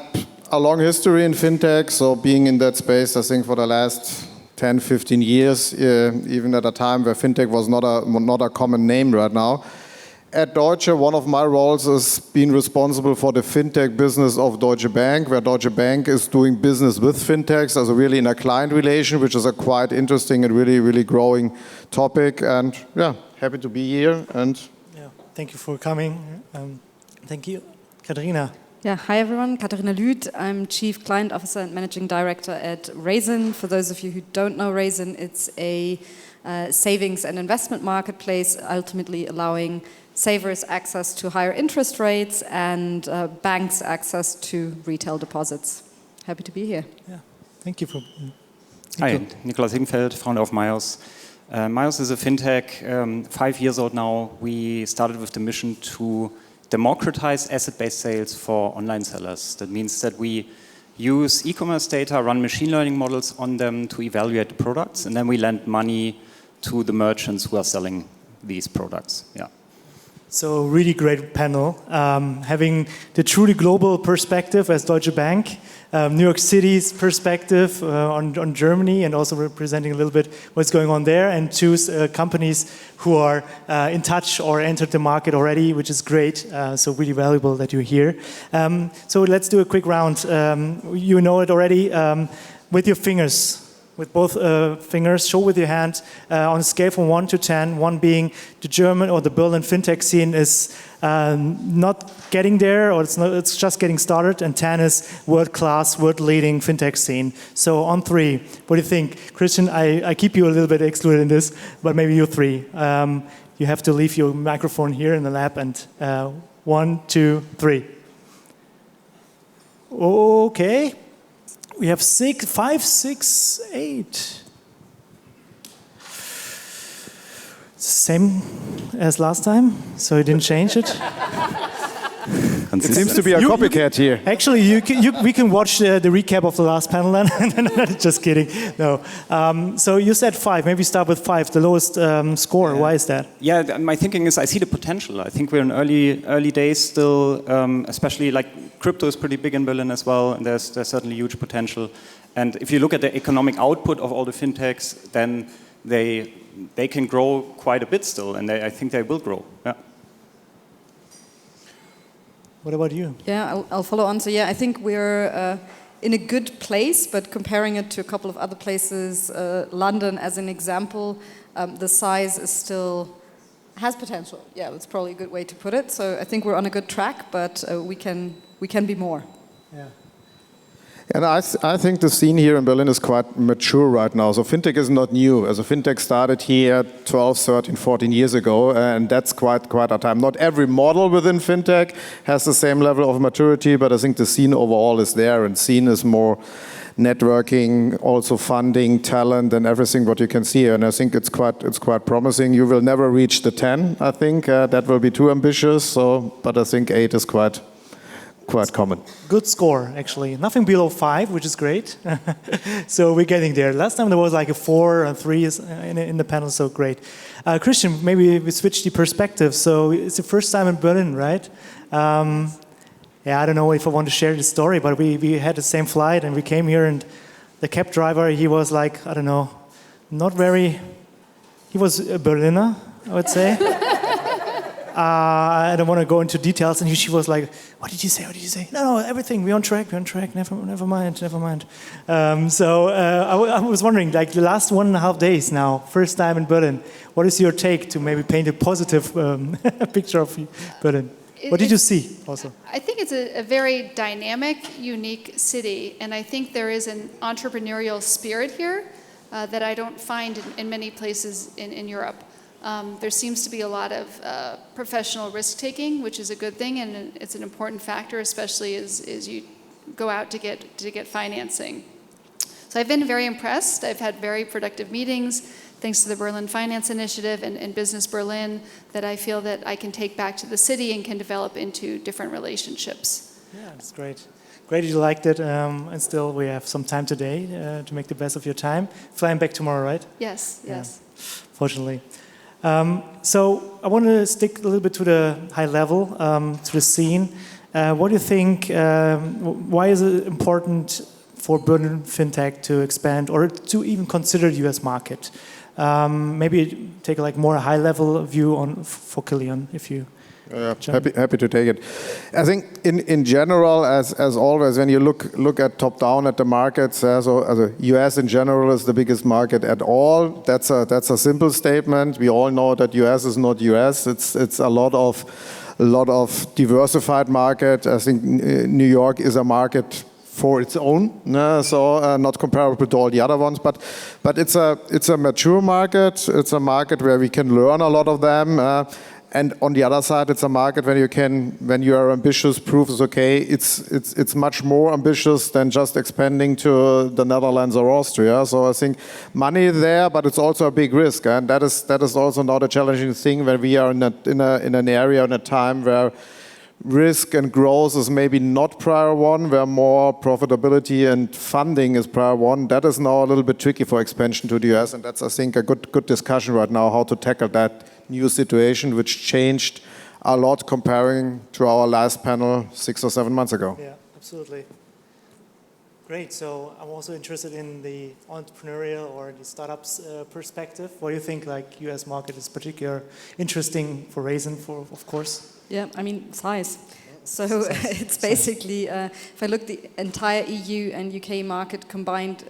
a long history in fintech, so being in that space, I think for the last 10, 15 years, even at a time where fintech was not a common name right now. At Deutsche, one of my roles is being responsible for the fintech business of Deutsche Bank, where Deutsche Bank is doing business with fintechs, also really in a client relation, which is a quite interesting and really, really growing topic. And yeah, happy to be here. And yeah, thank you for coming. Thank you, Katharina. Yeah, hi everyone, Katharina Lüth. I'm Chief Client Officer and Managing Director at Raisin. For those of you who don't know Raisin, it's a savings and investment marketplace, ultimately allowing savers access to higher interest rates and banks access to retail deposits. Happy to be here. Yeah, thank you for. Hi, Niklas Hingfeld, founder of Myos. Myos is a fintech, 5 years old now. We started with the mission to democratize asset-based sales for online sellers. That means that we use e-commerce data, run machine learning models on them to evaluate the products, and then we lend money to the merchants who are selling these products. Yeah. So really great panel, having the truly global perspective as Deutsche Bank, New York City's perspective on Germany, and also representing a little bit what's going on there, and choose companies who are in touch or entered the market already, which is great. So really valuable that you're here. So let's do a quick round. You know it already. With your fingers, with both fingers, show with your hand on a scale from 1 to 10, 1 being the German or the Berlin FinTech scene is not getting there, or it's just getting started, and 10 is world-class, world-leading FinTech scene. So on 3, what do you think? Christian, I keep you a little bit excluded in this, but maybe you 3. You have to leave your microphone here in the lab, and 1, 2, 3. Okay. We have 5, 6, 8. Same as last time, so you didn't change it. It seems to be a copycat here. Actually, we can watch the recap of the last panel then. Just kidding. No. So you said 5. Maybe start with 5, the lowest score. Why is that? Yeah, my thinking is I see the potential. I think we're in early days still, especially like crypto is pretty big in Berlin as well, and there's certainly huge potential. And if you look at the economic output of all the fintechs, then they can grow quite a bit still, and I think they will grow. Yeah. What about you? Yeah, I'll follow on. So yeah, I think we're in a good place, but comparing it to a couple of other places, London as an example, the size is still has potential. Yeah, that's probably a good way to put it. So I think we're on a good track, but we can be more. Yeah. And I think the scene here in Berlin is quite mature right now. So FinTech is not new. As a FinTech started here 12, 13, 14 years ago, and that's quite a time. Not every model within FinTech has the same level of maturity, but I think the scene overall is there, and scene is more networking, also funding, talent, and everything what you can see. And I think it's quite promising. You will never reach the 10, I think. That will be too ambitious. So, but I think 8 is quite common. Good score, actually. Nothing below 5, which is great. So we're getting there. Last time there was like a 4 and 3 in the panel, so great. Christian, maybe we switch the perspective. So it's the first time in Berlin, right? Yeah, I don't know if I want to share the story, but we had the same flight and we came here, and the cab driver, he was like, I don't know, he was a Berliner, I would say. I don't want to go into details, and she was like, what did you say? No, everything, we're on track, never mind. So I was wondering, like the last 1.5 days now, first time in Berlin, what is your take to maybe paint a positive picture of Berlin? What did you see also? I think it's a very dynamic, unique city, and I think there is an entrepreneurial spirit here that I don't find in many places in Europe. There seems to be a lot of professional risk-taking, which is a good thing, and it's an important factor, especially as you go out to get financing. So I've been very impressed. I've had very productive meetings, thanks to the Berlin Finance Initiative and Business Berlin, that I feel that I can take back to the city and can develop into different relationships. Yeah, that's great. Great you liked it, and still we have some time today to make the best of your time. Flying back tomorrow, right? Yes. Fortunately. So I want to stick a little bit to the high level, to the scene. What do you think, why is it important for Berlin FinTech to expand or to even consider the US market? Maybe take a more high-level view for Kilian, if you... Happy to take it. I think in general, as always, when you look at top-down at the markets, so US in general is the biggest market at all. That's a simple statement. We all know that US is not US. It's a lot of diversified market. I think New York is a market for its own, so not comparable to all the other ones, but it's a mature market. It's a market where we can learn a lot of them. And on the other side, it's a market when you are ambitious, proof is okay. It's much more ambitious than just expanding to the Netherlands or Austria. So I think money is there, but it's also a big risk, and that is also not a challenging thing when we are in an area in a time where risk and growth is maybe not prior one, where more profitability and funding is prior one. That is now a little bit tricky for expansion to the US, and that's, I think, a good discussion right now, how to tackle that new situation, which changed a lot comparing to our last panel 6 or 7 months ago. Yeah, absolutely. Great. So I'm also interested in the entrepreneurial or the startups perspective. What do you think, US market is particularly interesting for Raisin, of course? Yeah, I mean, size. So it's basically, if I look the entire EU and UK market combined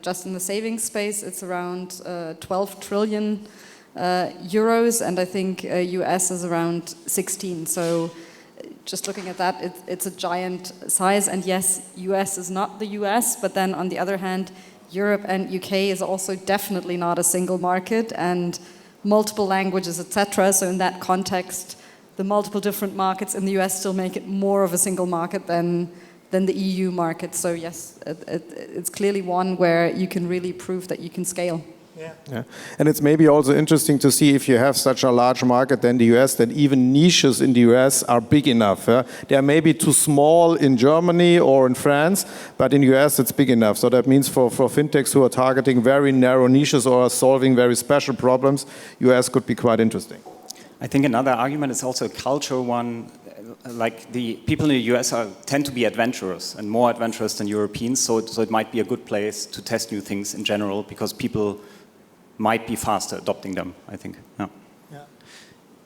just in the savings space, it's around 12 trillion euros, and I think US is around 16. So just looking at that, it's a giant size. And yes, US is not the US, but then on the other hand, Europe and UK is also definitely not a single market, and multiple languages, etc. So in that context, the multiple different markets in the US still make it more of a single market than the EU market. So yes, it's clearly one where you can really prove that you can scale. Yeah. And it's maybe also interesting to see if you have such a large market than the US, that even niches in the US are big enough. They are maybe too small in Germany or in France, but in the US it's big enough. So that means for fintechs who are targeting very narrow niches or are solving very special problems, US could be quite interesting. I think another argument is also a cultural one. Like the people in the US tend to be adventurous and more adventurous than Europeans, so it might be a good place to test new things in general because people might be faster adopting them, I think. Yeah. Yeah.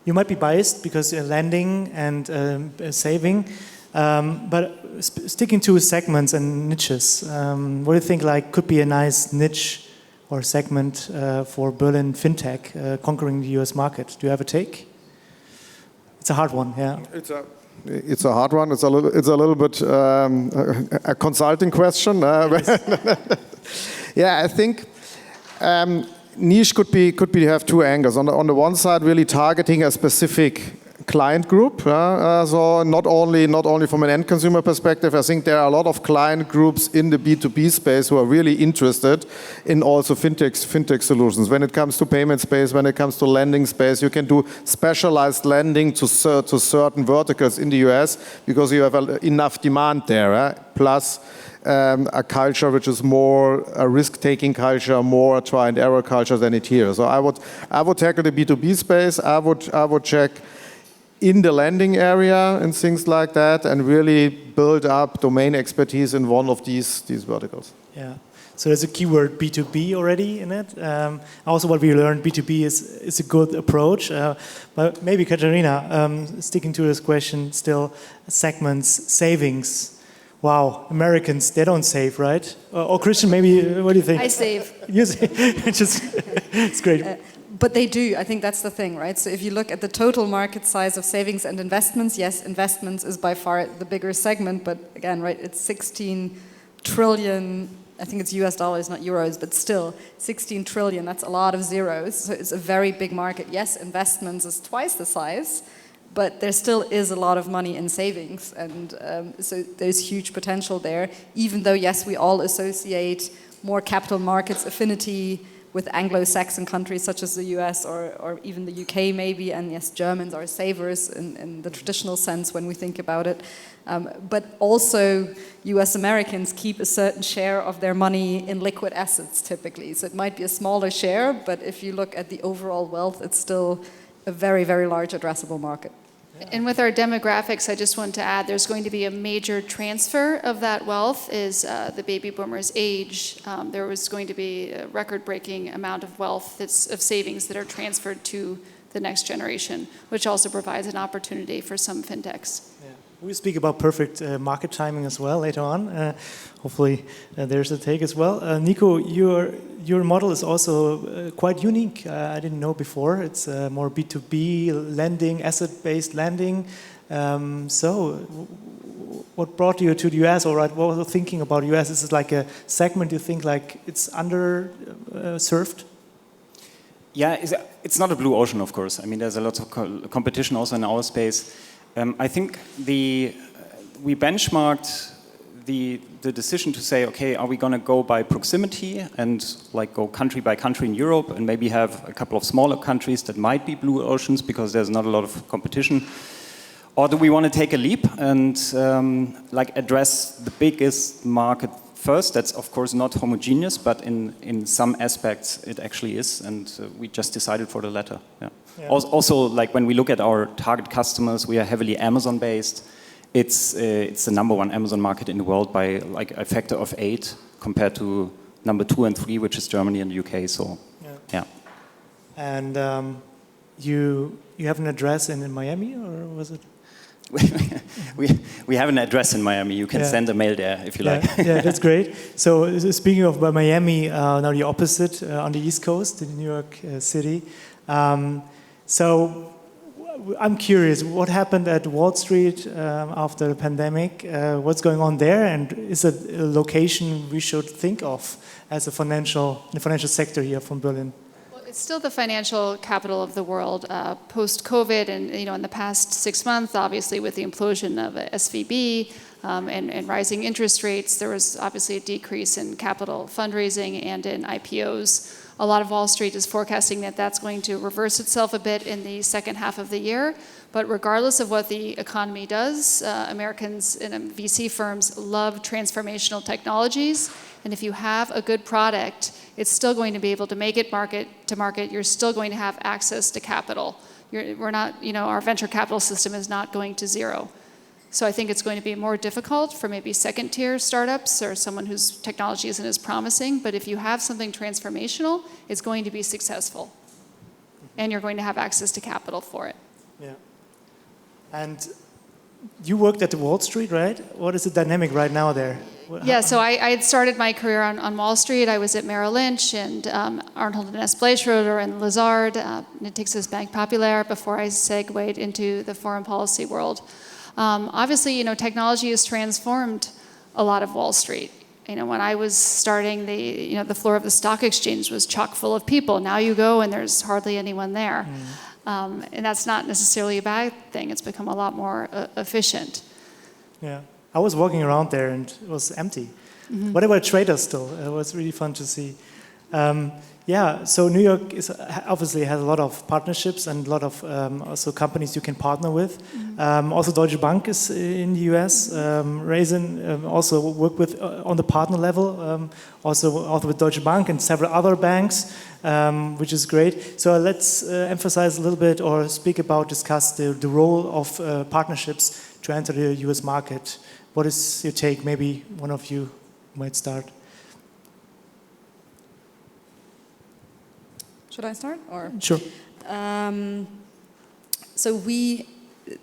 You might be biased because you're lending and saving, but sticking to segments and niches, what do you think could be a nice niche or segment for Berlin FinTech conquering the US market? Do you have a take? It's a hard one, yeah. It's a hard one. It's a little bit a consulting question. Yeah, I think niche could have two angles. On the one side, really targeting a specific client group. So not only from an end consumer perspective. I think there are a lot of client groups in the B2B space who are really interested in also fintech solutions. When it comes to payment space, when it comes to lending space, you can do specialized lending to certain verticals in the US because you have enough demand there. Plus a culture which is more a risk-taking culture, more a try-and-error culture than it here. So I would tackle the B2B space. I would check in the lending area and things like that, and really build up domain expertise in one of these verticals. Yeah. So there's a keyword B2B already in it. Also, what we learned, B2B is a good approach. But maybe Katharina, sticking to this question, still segments, savings. Wow, Americans, they don't save, right? Or Christian, maybe, what do you think? I save. You save. It's great. But they do. I think that's the thing, right? So if you look at the total market size of savings and investments, yes, investments is by far the bigger segment. But again, right, it's 16 trillion. I think it's US dollars, not euros, but still 16 trillion. That's a lot of zeros. So it's a very big market. Yes, investments is twice the size, but there still is a lot of money in savings. And so there's huge potential there, even though, yes, we all associate more capital markets affinity with Anglo-Saxon countries such as the US or even the UK maybe, and yes, Germans are savers in the traditional sense when we think about it. But also US Americans keep a certain share of their money in liquid assets typically. So it might be a smaller share, but if you look at the overall wealth, it's still a very, very large addressable market. And with our demographics, I just want to add, there's going to be a major transfer of that wealth as the baby boomers age. There was going to be a record-breaking amount of wealth of savings that are transferred to the next generation, which also provides an opportunity for some fintechs. Yeah. We'll speak about perfect market timing as well later on. Hopefully there's a take as well. Nico, your model is also quite unique. I didn't know before. It's more B2B lending, asset-based lending. So what brought you to the US? Or what was you thinking about US? Is it like a segment you think like it's underserved? Yeah, it's not a blue ocean, of course. I mean, there's a lot of competition also in our space. I think we benchmarked the decision to say, okay, are we going to go by proximity and like go country by country in Europe and maybe have a couple of smaller countries that might be blue oceans because there's not a lot of competition? Or do we want to take a leap and like address the biggest market first? That's of course not homogeneous, but in some aspects it actually is, and we just decided for the latter. Yeah. Yeah. Also, like when we look at our target customers, we are heavily Amazon-based. It's the number one Amazon market in the world by like a factor of 8 compared to number 2 and 3, which is Germany and the UK. So, yeah. And you have an address in Miami, or was it? we have an address in Miami. You can send a mail there if you like. Yeah, that's great. So speaking of Miami, now the opposite on the East Coast in New York City. So I'm curious, what happened at Wall Street after the pandemic? What's going on there, and is it a location we should think of as the financial sector here from Berlin? It's still the financial capital of the world post-COVID, and in the past 6 months, obviously with the implosion of SVB and rising interest rates, there was obviously a decrease in capital fundraising and in IPOs. A lot of Wall Street is forecasting that that's going to reverse itself a bit in the second half of the year. But regardless of what the economy does, Americans and VC firms love transformational technologies. And if you have a good product, it's still going to be able to make it market to market. You're still going to have access to capital. We're not, our venture capital system is not going to zero. So I think it's going to be more difficult for maybe second-tier startups or someone whose technology isn't as promising. But if you have something transformational, it's going to be successful. And you're going to have access to capital for it. Yeah. And you worked at the Wall Street, right? What is the dynamic right now there? Yeah, so I had started my career on Wall Street. I was at Merrill Lynch and Arnold and Nestlé Schroeder and Lazard, Natixis Bank Populaire, before I segued into the foreign policy world. Obviously, technology has transformed a lot of Wall Street. When I was starting, the floor of the stock exchange was chock full of people. Now you go and there's hardly anyone there. And that's not necessarily a bad thing. It's become a lot more efficient. Yeah, I was walking around there and it was empty. But there were traders still. It was really fun to see. Yeah, so New York obviously has a lot of partnerships and a lot of also companies you can partner with. Also Deutsche Bank is in the US. Raisin also work with on the partner level, also with Deutsche Bank and several other banks, which is great. So let's emphasize a little bit or discuss the role of partnerships to enter the US market. What is your take? Maybe one of you might start. Should I start? Or? Sure. So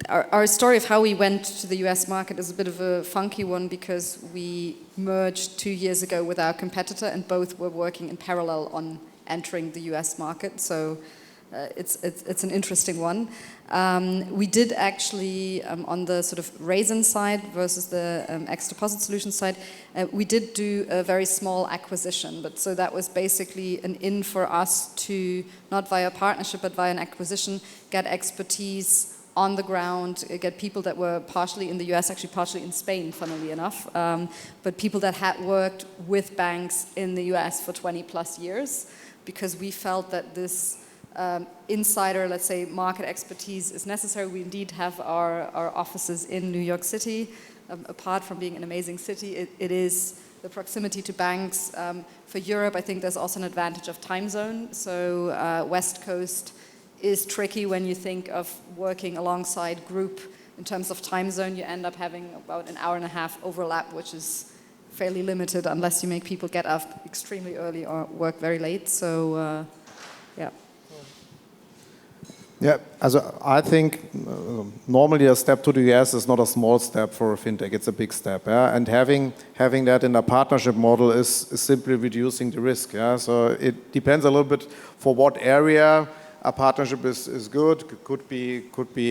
our story of how we went to the US market is a bit of a funky one because we merged 2 years ago with our competitor and both were working in parallel on entering the US market. So it's an interesting one. We did actually, on the sort of Raisin side versus the ex-deposit solution side, we did do a very small acquisition. But so that was basically an in for us to, not via partnership, but via an acquisition, get expertise on the ground, get people that were partially in the US, actually partially in Spain, funnily enough, but people that had worked with banks in the US for 20 plus years, because we felt that this insider, let's say, market expertise is necessary. We indeed have our offices in New York City. Apart from being an amazing city, it is the proximity to banks. For Europe, I think there's also an advantage of time zone. So West Coast is tricky when you think of working alongside group in terms of time zone. You end up having about an hour and a half overlap, which is fairly limited unless you make people get up extremely early or work very late. So, yeah. Yeah, I think normally a step to the US is not a small step for a fintech, it's a big step. Yeah? And having that in a partnership model is simply reducing the risk. Yeah? So it depends a little bit for what area a partnership is good. Could be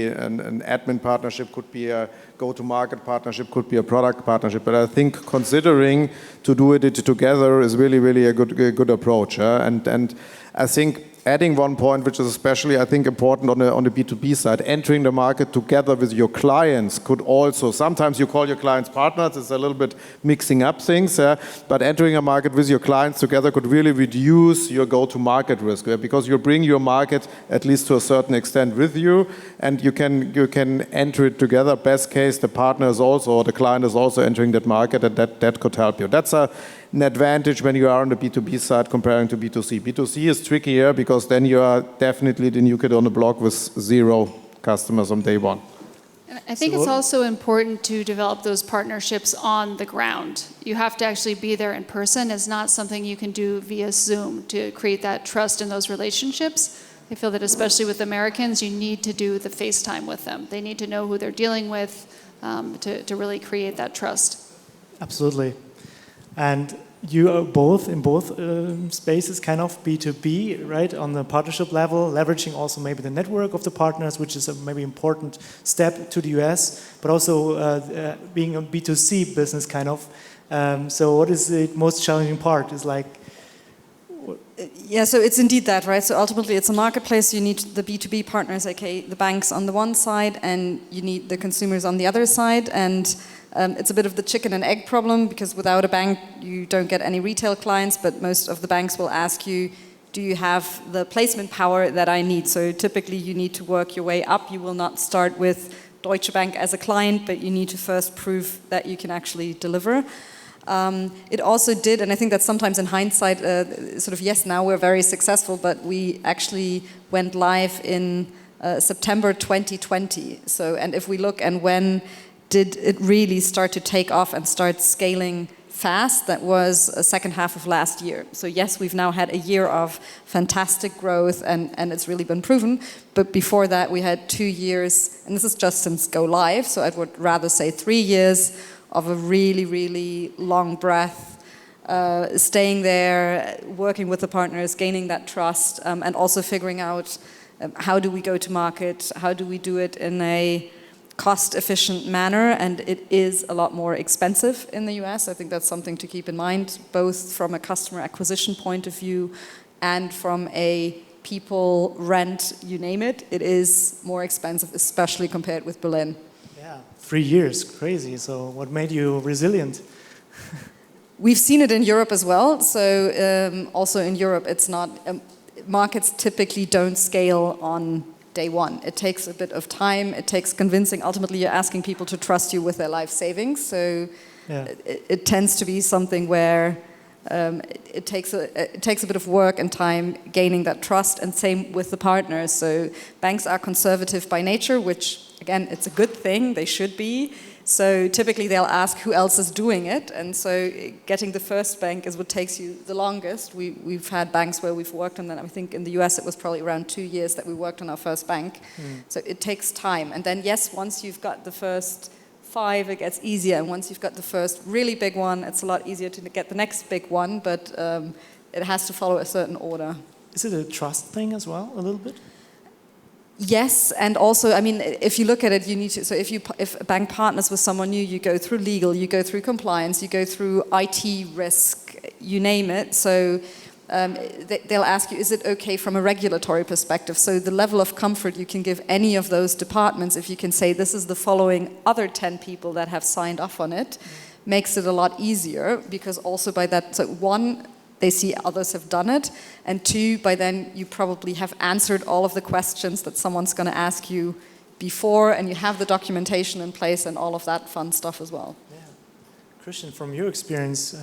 an admin partnership, could be a go-to-market partnership, could be a product partnership. But I think considering to do it together is really a good approach. Yeah? And I think adding one point, which is especially, I think, important on the B2B side, entering the market together with your clients could also, sometimes you call your clients partners, it's a little bit mixing up things, but entering a market with your clients together could really reduce your go-to-market risk, because you bring your market, at least to a certain extent, with you, and you can enter it together. Best case, the partner is also, or the client is also entering that market, and that could help you. That's an advantage when you are on the B2B side comparing to B2C. B2C is trickier because then you are definitely the new kid on the block with 0 customers on day one. And I think it's also important to develop those partnerships on the ground. You have to actually be there in person. It's not something you can do via Zoom to create that trust in those relationships. I feel that especially with Americans, you need to do the FaceTime with them. They need to know who they're dealing with to really create that trust. Absolutely. And you are both in both spaces kind of B2B, right, on the partnership level, leveraging also maybe the network of the partners, which is a maybe important step to the US, but also being a B2C business kind of. So what is the most challenging part? Is like... Yeah, so it's indeed that, right? So ultimately it's a marketplace. You need the B2B partners, aka the banks on the one side, and you need the consumers on the other side. And it's a bit of the chicken and egg problem, because without a bank you don't get any retail clients, but most of the banks will ask you, do you have the placement power that I need? So typically you need to work your way up. You will not start with Deutsche Bank as a client, but you need to first prove that you can actually deliver. It also did, and I think that sometimes in hindsight, sort of, yes, now we're very successful, but we actually went live in September 2020. So, and if we look and when did it really start to take off and start scaling fast, that was the second half of last year. So yes, we've now had a year of fantastic growth, and it's really been proven. But before that, we had 2 years, and this is just since go live, so I would rather say 3 years of a really, really long breath, staying there, working with the partners, gaining that trust, and also figuring out how do we go to market, how do we do it in a cost-efficient manner, and it is a lot more expensive in the US. I think that's something to keep in mind, both from a customer acquisition point of view and from a people, rent, you name it. It is more expensive, especially compared with Berlin. Yeah, 3 years, crazy. So what made you resilient? We've seen it in Europe as well. So also in Europe, it's not, markets typically don't scale on day one. It takes a bit of time. It takes convincing. Ultimately, you're asking people to trust you with their life savings. So yeah. It tends to be something where it takes a bit of work and time gaining that trust, and same with the partners. So banks are conservative by nature, which again, it's a good thing. They should be. So typically they'll ask who else is doing it, and so getting the first bank is what takes you the longest. We've had banks where we've worked on that. I think in the US it was probably around 2 years that we worked on our first bank. So it takes time. And then yes, once you've got the first 5, it gets easier. And once you've got the first really big one, it's a lot easier to get the next big one, but it has to follow a certain order. Is it a trust thing as well, a little bit? Yes, and also, I mean, if you look at it, you need to. So if a bank partners with someone new, you go through legal, you go through compliance, you go through IT risk, you name it. So they'll ask you, is it okay from a regulatory perspective? So the level of comfort you can give any of those departments, if you can say this is the following other 10 people that have signed off on it, makes it a lot easier, because also by that, so one, they see others have done it, and 2, by then you probably have answered all of the questions that someone's going to ask you before, and you have the documentation in place and all of that fun stuff as well. Yeah. Christian, from your experience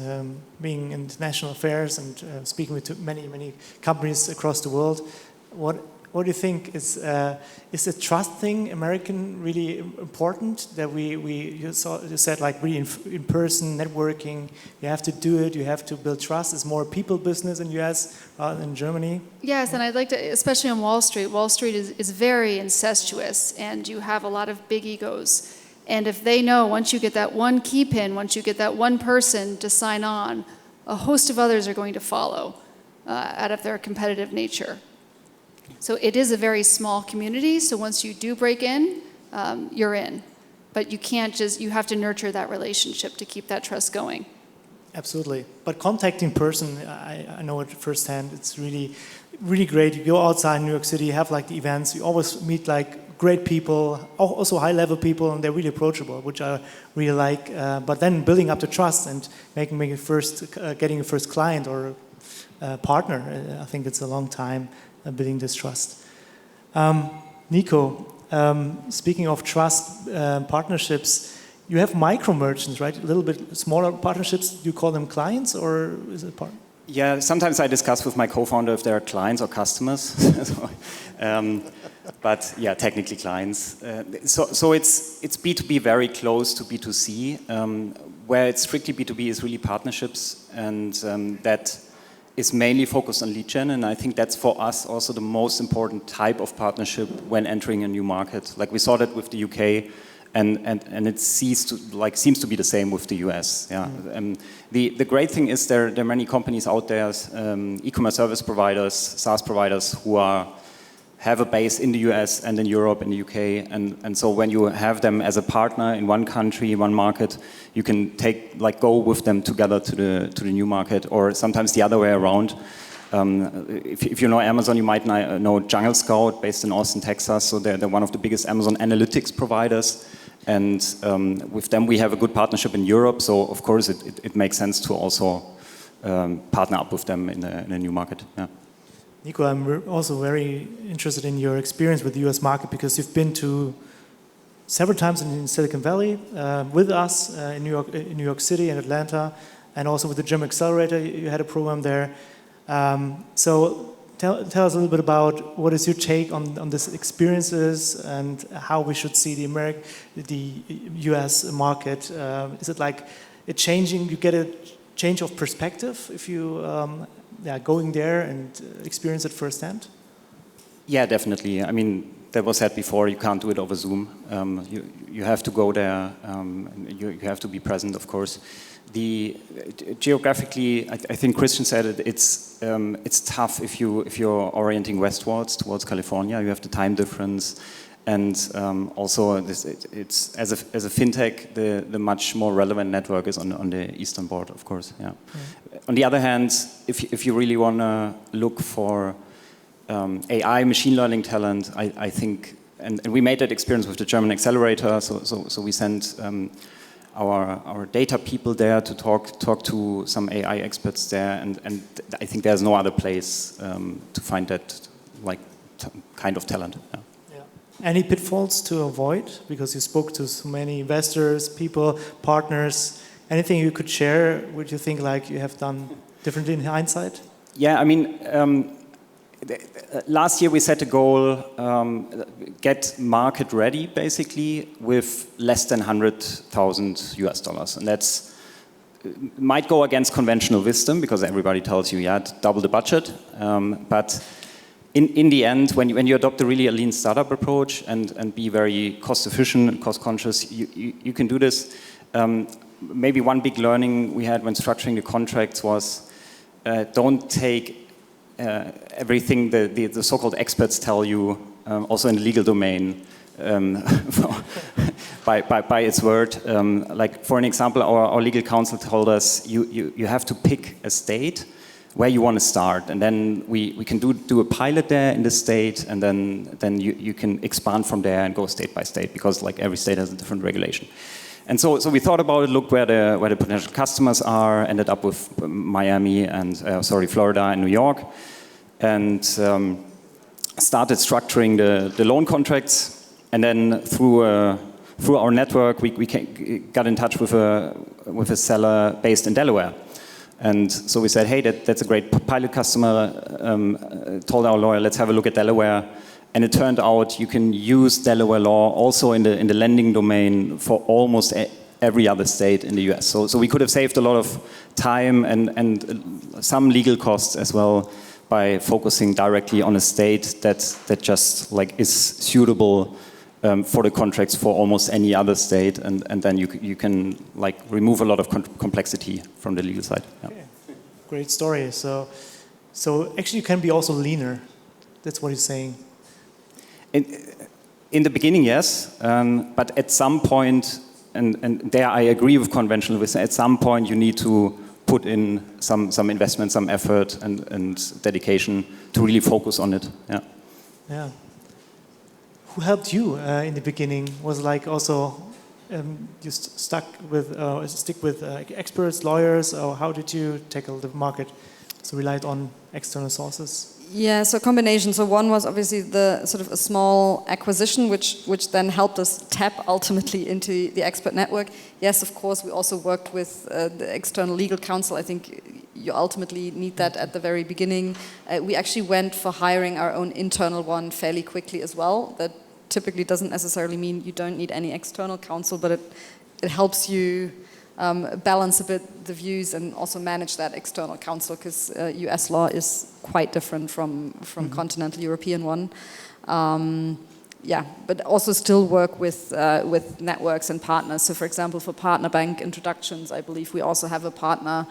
being in international affairs and speaking with many companies across the world, what do you think is the trust thing American really important? That you said like really in person networking, you have to do it, you have to build trust. It's more people business in US rather than Germany. Yes, and I'd like to, especially on Wall Street. Wall Street is very incestuous, and you have a lot of big egos. And if they know once you get that one key pin, once you get that one person to sign on, a host of others are going to follow out of their competitive nature. So it is a very small community, so once you do break in, you're in. But you can't just, you have to nurture that relationship to keep that trust going. Absolutely. But contacting person, I know it firsthand, it's really, really great. You go outside New York City, you have like the events, you always meet like great people, also high-level people, and they're really approachable, which I really like. But then building up the trust and getting a first client or partner, I think it's a long time building this trust. Nico, speaking of trust partnerships, you have micro merchants, right? A little bit smaller partnerships. Do you call them clients, or is it part? Yeah, sometimes I discuss with my co-founder if they are clients or customers. But yeah, technically clients. So it's B2B very close to B2C. Where it's strictly B2B is really partnerships, and that is mainly focused on lead gen, and I think that's for us also the most important type of partnership when entering a new market. Like we saw that with the UK, and it seems to be the same with the US. Yeah. The great thing is there are many companies out there, e-commerce service providers, SaaS providers, who have a base in the US and in Europe and the UK, and so when you have them as a partner in one country, one market, you can go with them together to the new market, or sometimes the other way around. If you know Amazon, you might know Jungle Scout, based in Austin, Texas. So they're one of the biggest Amazon analytics providers, and with them we have a good partnership in Europe. So of course it makes sense to also partner up with them in a new market. Yeah. Nico, I'm also very interested in your experience with the US market, because you've been to several times in Silicon Valley with us in New York City and Atlanta, and also with the German Accelerator. You had a program there. So tell us a little bit about what is your take on these experiences and how we should see the US market. Is it like a changing? You get a change of perspective if you going there and experience it firsthand? Yeah, definitely. I mean, that was said before. You can't do it over Zoom. You have to go there. You have to be present, of course. Geographically, I think Christian said it. It's tough if you're orienting westwards towards California. You have the time difference, and also it's as a fintech, the much more relevant network is on the eastern board, of course. Yeah. On the other hand, if you really want to look for AI, machine learning talent, I think, and we made that experience with the German Accelerator. So we sent our data people there to talk to some AI experts there, and I think there's no other place to find that kind of talent. Yeah. Yeah. Any pitfalls to avoid? Because you spoke to so many investors, people, partners. Anything you could share? Would you think you have done differently in hindsight? Yeah, I mean, last year we set a goal, get market ready basically with less than $100,000 US, and that's might go against conventional wisdom because everybody tells you, yeah, double the budget, but in the end, when you adopt a lean startup approach and be very cost efficient and cost conscious, you can do this. Maybe one big learning we had when structuring the contracts was don't take everything the so-called experts tell you, also in the legal domain, by its word. Like for an example, our legal counsel told us you have to pick a state where you want to start, and then we can do a pilot there in the state, and then you can expand from there and go state by state, because every state has a different regulation. And so we thought about it, looked where the potential customers are, ended up with Miami and Florida and New York, and started structuring the loan contracts. And then through our network, we got in touch with a seller based in Delaware. And so we said, hey, that's a great pilot customer. Told our lawyer, let's have a look at Delaware. And it turned out you can use Delaware law also in the lending domain for almost every other state in the US. So we could have saved a lot of time and some legal costs as well by focusing directly on a state that just is suitable for the contracts for almost any other state, and then you can remove a lot of complexity from the legal side. Yeah. Okay. Great story. So actually you can be also leaner. That's what he's saying. In the beginning, yes, but at some point, and there I agree with conventional wisdom, at some point you need to put in some investment, some effort and dedication to really focus on it. Yeah. Yeah. Who helped you in the beginning? Was also you stick with experts, lawyers, or how did you tackle the market? So relied on external sources. Yeah, so a combination. So one was obviously the sort of a small acquisition, which then helped us tap ultimately into the expert network. Yes, of course, we also worked with the external legal counsel. I think you ultimately need that at the very beginning. We actually went for hiring our own internal one fairly quickly as well. That typically doesn't necessarily mean you don't need any external counsel, but it helps you balance a bit the views and also manage that external counsel, because US law is quite different from continental European one. Yeah, but also still work with networks and partners. So, for example, for partner bank introductions, I believe we also have a partner,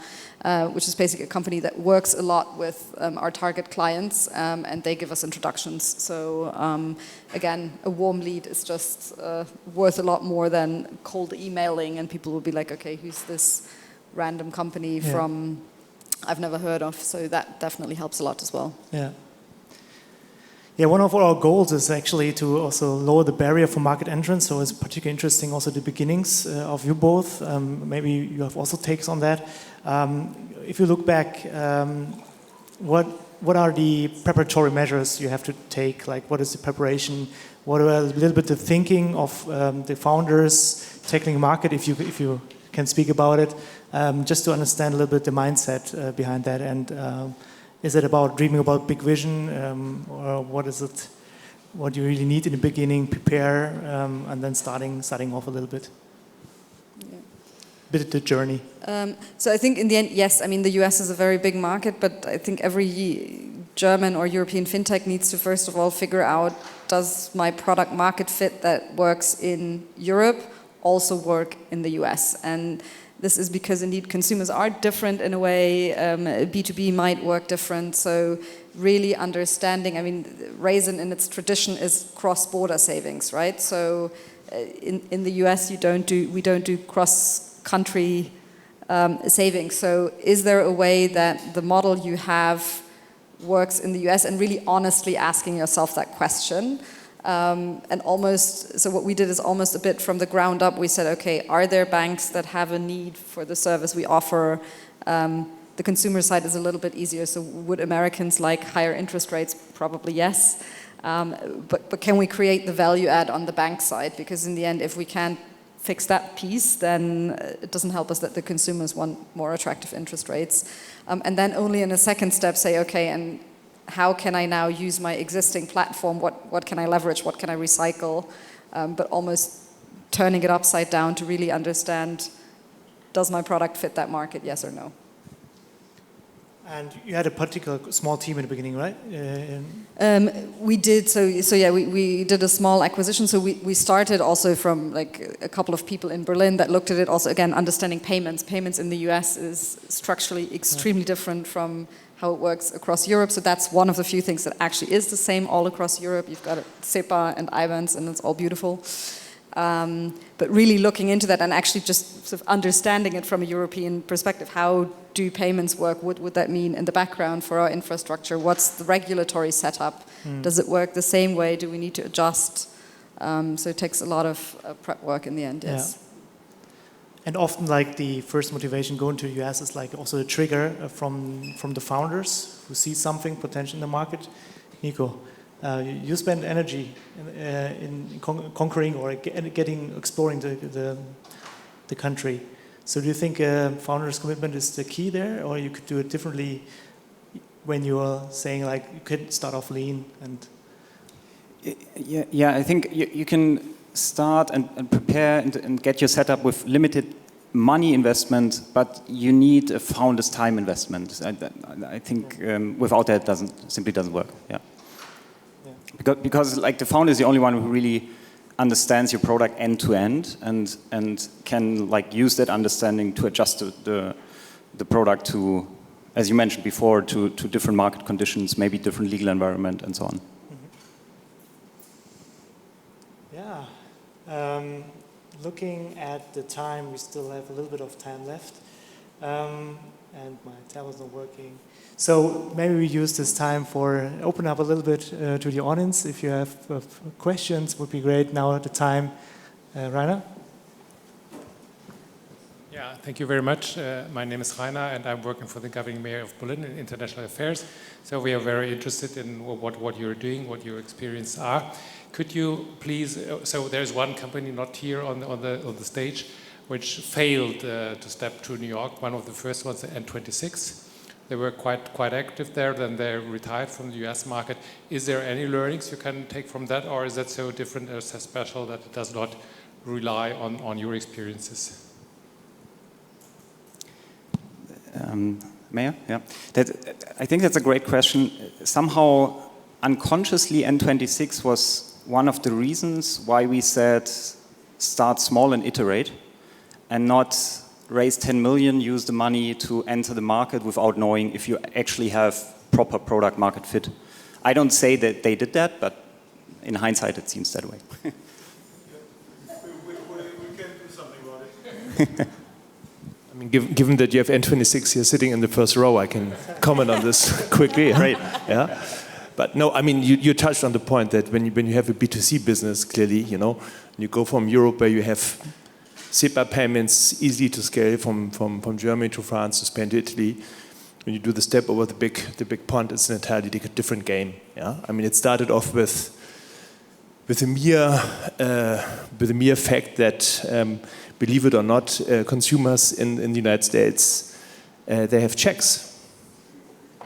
which is basically a company that works a lot with our target clients, and they give us introductions. So, again, a warm lead is just worth a lot more than cold emailing, and people will be like, okay, who's this random company from I've never heard of? So that definitely helps a lot as well. Yeah. Yeah, one of our goals is actually to also lower the barrier for market entrance. So it's particularly interesting also the beginnings of you both. Maybe you have also takes on that. If you look back, what are the preparatory measures you have to take? Like, what is the preparation? What are a little bit the thinking of the founders tackling market? If you can speak about it, just to understand a little bit the mindset behind that. And is it about dreaming about big vision, or what is it? What you really need in the beginning, prepare, and then starting off a little bit. Yeah. Bit of the journey. So I think in the end, yes. I mean, the US is a very big market, but I think every German or European fintech needs to first of all figure out, does my product market fit that works in Europe also work in the US? And this is because indeed consumers are different in a way. B2B might work different. So really understanding, I mean, Raisin in its tradition is cross-border savings, right? So in the US we don't do cross-country savings. So is there a way that the model you have works in the US, and really honestly asking yourself that question? And almost, so what we did is almost a bit from the ground up. We said, okay, are there banks that have a need for the service we offer? The consumer side is a little bit easier. So would Americans like higher interest rates? Probably yes. But can we create the value add on the bank side? Because in the end, if we can't fix that piece, then it doesn't help us that the consumers want more attractive interest rates. And then only in a second step say, okay, and how can I now use my existing platform? What can I leverage? What can I recycle? But almost turning it upside down to really understand, does my product fit that market, yes or no? And you had a particular small team in the beginning, right? We did, so yeah, we did a small acquisition. So we started also from like a couple of people in Berlin that looked at it also, again, understanding payments. Payments in the US is structurally extremely different from how it works across Europe. So that's one of the few things that actually is the same all across Europe. You've got SEPA and IBANs, and it's all beautiful. But really looking into that and actually just sort of understanding it from a European perspective. How do payments work? What would that mean in the background for our infrastructure? What's the regulatory setup? Does it work the same way? Do we need to adjust? So it takes a lot of prep work in the end, yes. Yeah. And often, like, the first motivation going to the US is like also a trigger from the founders who see something potential in the market. Nico, you spend energy in conquering or exploring the country. So do you think founders' commitment is the key there, or you could do it differently when you are saying like you could start off lean and? Yeah, I think you can start and prepare and get your setup with limited money investment, but you need a founder's time investment. I think without that, simply doesn't work. Yeah. Because like the founder is the only one who really understands your product end to end and can like use that understanding to adjust the product to, as you mentioned before, to different market conditions, maybe different legal environment and so on. Yeah. Looking at the time, we still have a little bit of time left, and my tablet's not working. So maybe we use this time for open up a little bit to the audience. If you have questions, would be great. Now at the time, Rainer. Yeah, thank you very much. My name is Rainer, and I'm working for the governing mayor of Berlin in international affairs. So we are very interested in what you're doing, what your experiences are. Could you please? So there's one company not here on the stage, which failed to step to New York. One of the first ones, N26. They were quite active there. Then they retired from the U.S. market. Is there any learnings you can take from that, or is that so different or so special that it does not rely on your experiences? Mayor? Yeah. I think that's a great question. Somehow, unconsciously, N26 was one of the reasons why we said start small and iterate, and not raise 10 million, use the money to enter the market without knowing if you actually have proper product market fit. I don't say that they did that, but in hindsight, it seems that way. We can do something about it. I mean, given that you have N26 here sitting in the first row, I can comment on this quickly. Great. Yeah. But no, I mean, you touched on the point that when you have a B2C business, clearly, you go from Europe where you have SEPA payments easy to scale from Germany to France to Spain to Italy. When you do the step over the big pond, it's an entirely different game. Yeah. I mean, it started off with the mere fact that, believe it or not, consumers in the United States, they have checks.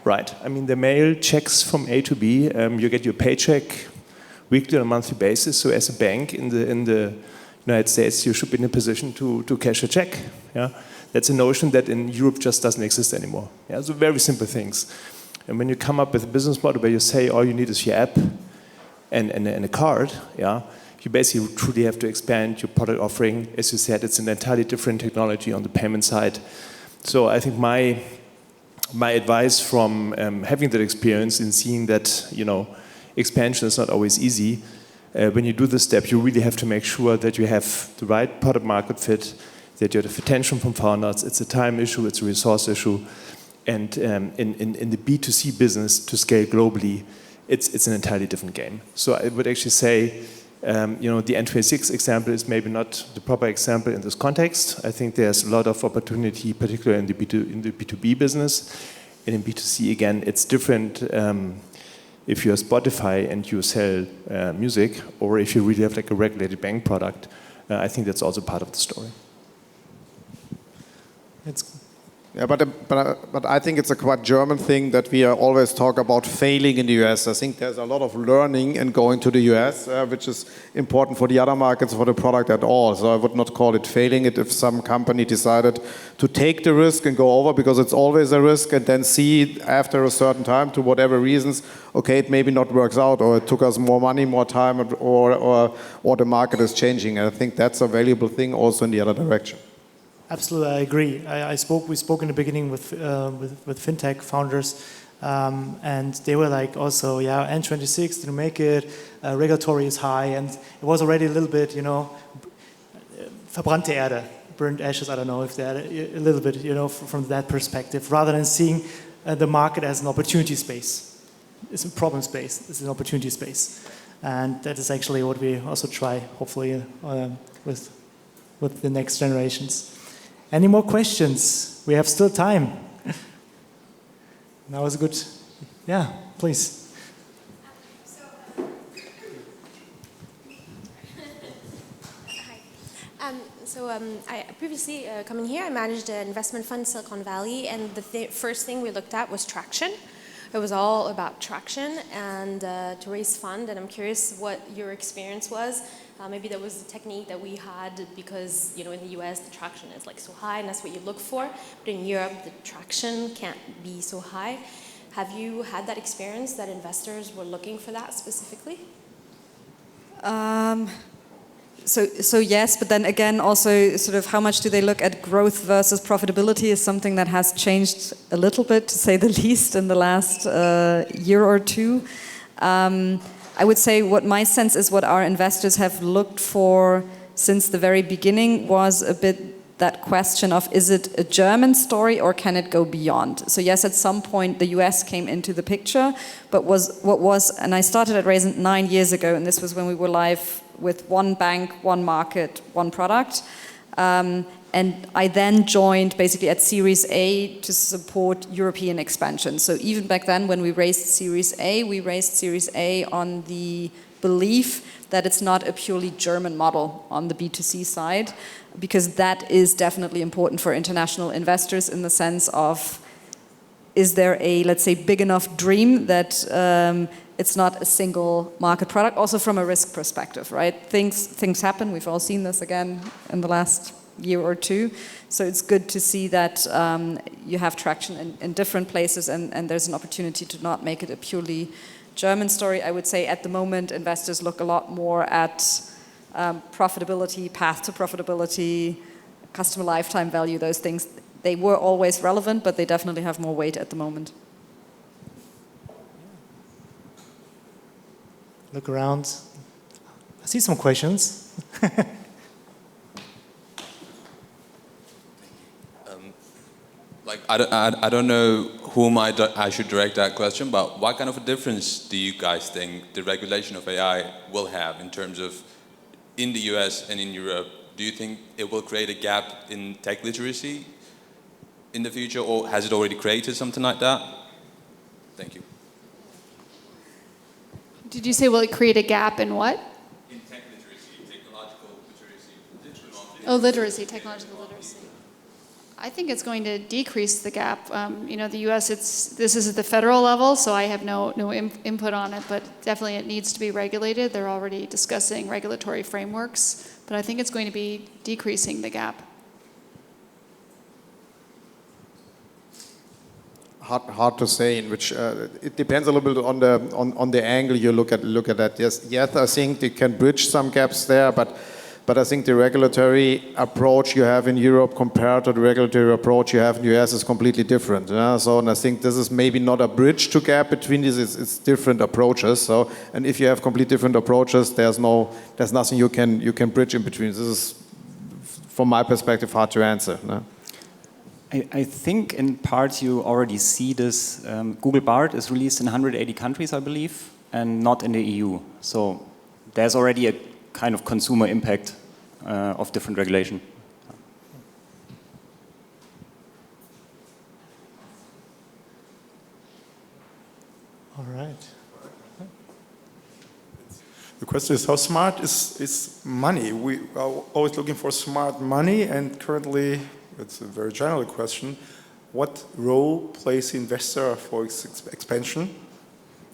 Right. I mean, they mail checks from A to B. You get your paycheck weekly on a monthly basis. So as a bank in the United States, you should be in a position to cash a check. Yeah. That's a notion that in Europe just doesn't exist anymore. Yeah. So very simple things. And when you come up with a business model where you say all you need is your app and a card, yeah, you basically truly have to expand your product offering. As you said, it's an entirely different technology on the payment side. So I think my advice from having that experience and seeing that, expansion is not always easy, when you do this step, you really have to make sure that you have the right product market fit, that you have attention from founders. It's a time issue, it's a resource issue. And in the B2C business, to scale globally, it's an entirely different game. So I would actually say, the N26 example is maybe not the proper example in this context. I think there's a lot of opportunity, particularly in the B2B business. And in B2C, again, it's different if you're Spotify and you sell music, or if you really have like a regulated bank product. I think that's also part of the story. Yeah, but I think it's a quite German thing that we always talk about failing in the US. I think there's a lot of learning in going to the US, which is important for the other markets, for the product at all. So I would not call it failing it if some company decided to take the risk and go over, because it's always a risk, and then see after a certain time, to whatever reasons, okay, it maybe not works out, or it took us more money, more time, or the market is changing. And I think that's a valuable thing also in the other direction. Absolutely, I agree. We spoke in the beginning with FinTech founders, and they were like also, yeah, N26 didn't make it, regulatory is high, and it was already a little bit, verbrannte Erde, burnt ashes, I don't know if they're a little bit, from that perspective, rather than seeing the market as an opportunity space. It's a problem space, it's an opportunity space. And that is actually what we also try, hopefully, with the next generations. Any more questions? We have still time. That was good. Yeah, please. I previously coming here, I managed an investment fund in Silicon Valley, and the first thing we looked at was traction. It was all about traction and to raise fund, and I'm curious what your experience was. Maybe that was the technique that we had because, in the US, the traction is like so high and that's what you look for. But in Europe, the traction can't be so high. Have you had that experience that investors were looking for that specifically? So yes, but then again, also sort of how much do they look at growth versus profitability is something that has changed a little bit, to say the least, in the last year or two. I would say what my sense is, what our investors have looked for since the very beginning was a bit that question of, is it a German story or can it go beyond? So yes, at some point the US came into the picture, but and I started at Raisin 9 years ago, and this was when we were live with one bank, one market, one product. And I then joined basically at Series A to support European expansion. So even back then when we raised Series A on the belief that it's not a purely German model on the B2C side, because that is definitely important for international investors in the sense of, is there a, let's say, big enough dream that it's not a single market product, also from a risk perspective, right? Things happen, we've all seen this again in the last year or two. So it's good to see that you have traction in different places, and there's an opportunity to not make it a purely German story. I would say at the moment investors look a lot more at profitability, path to profitability, customer lifetime value, those things. They were always relevant, but they definitely have more weight at the moment. Look around. I see some questions. I don't know whom I should direct that question, but what kind of a difference do you guys think the regulation of AI will have in terms of in the US and in Europe? Do you think it will create a gap in tech literacy in the future, or has it already created something like that? Thank you. Did you say will it create a gap in what? In tech literacy, technological literacy, digital knowledge. Oh, literacy, technological literacy. I think it's going to decrease the gap. The U.S. This is at the federal level, so I have no input on it. But definitely, it needs to be regulated. They're already discussing regulatory frameworks, but I think it's going to be decreasing the gap. Hard to say. In which it depends a little bit on the angle you look at that. Yes, I think they can bridge some gaps there, but I think the regulatory approach you have in Europe compared to the regulatory approach you have in the US is completely different. So, and I think this is maybe not a bridge to gap between these. It's different approaches. So, and if you have completely different approaches, there's nothing you can bridge in between. This is, from my perspective, hard to answer. No? I think in part you already see this. Google Bard is released in 180 countries, I believe, and not in the EU. So there's already a kind of consumer impact of different regulation. All right. The question is, how smart is money? We are always looking for smart money, and currently, it's a very general question, what role plays the investor for expansion?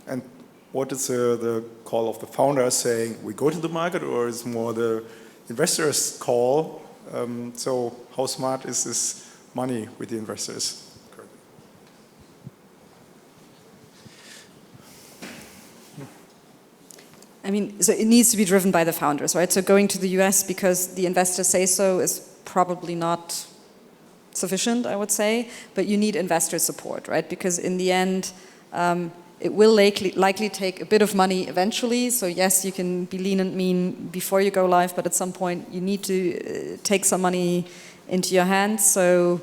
And what is the call of the founder saying, we go to the market, or is more the investor's call? So how smart is this money with the investors? I mean, so it needs to be driven by the founders, right? So going to the US because the investors say so is probably not sufficient, I would say, but you need investor support, right? Because in the end, it will likely take a bit of money eventually. So yes, you can be lean and mean before you go live, but at some point you need to take some money into your hands. So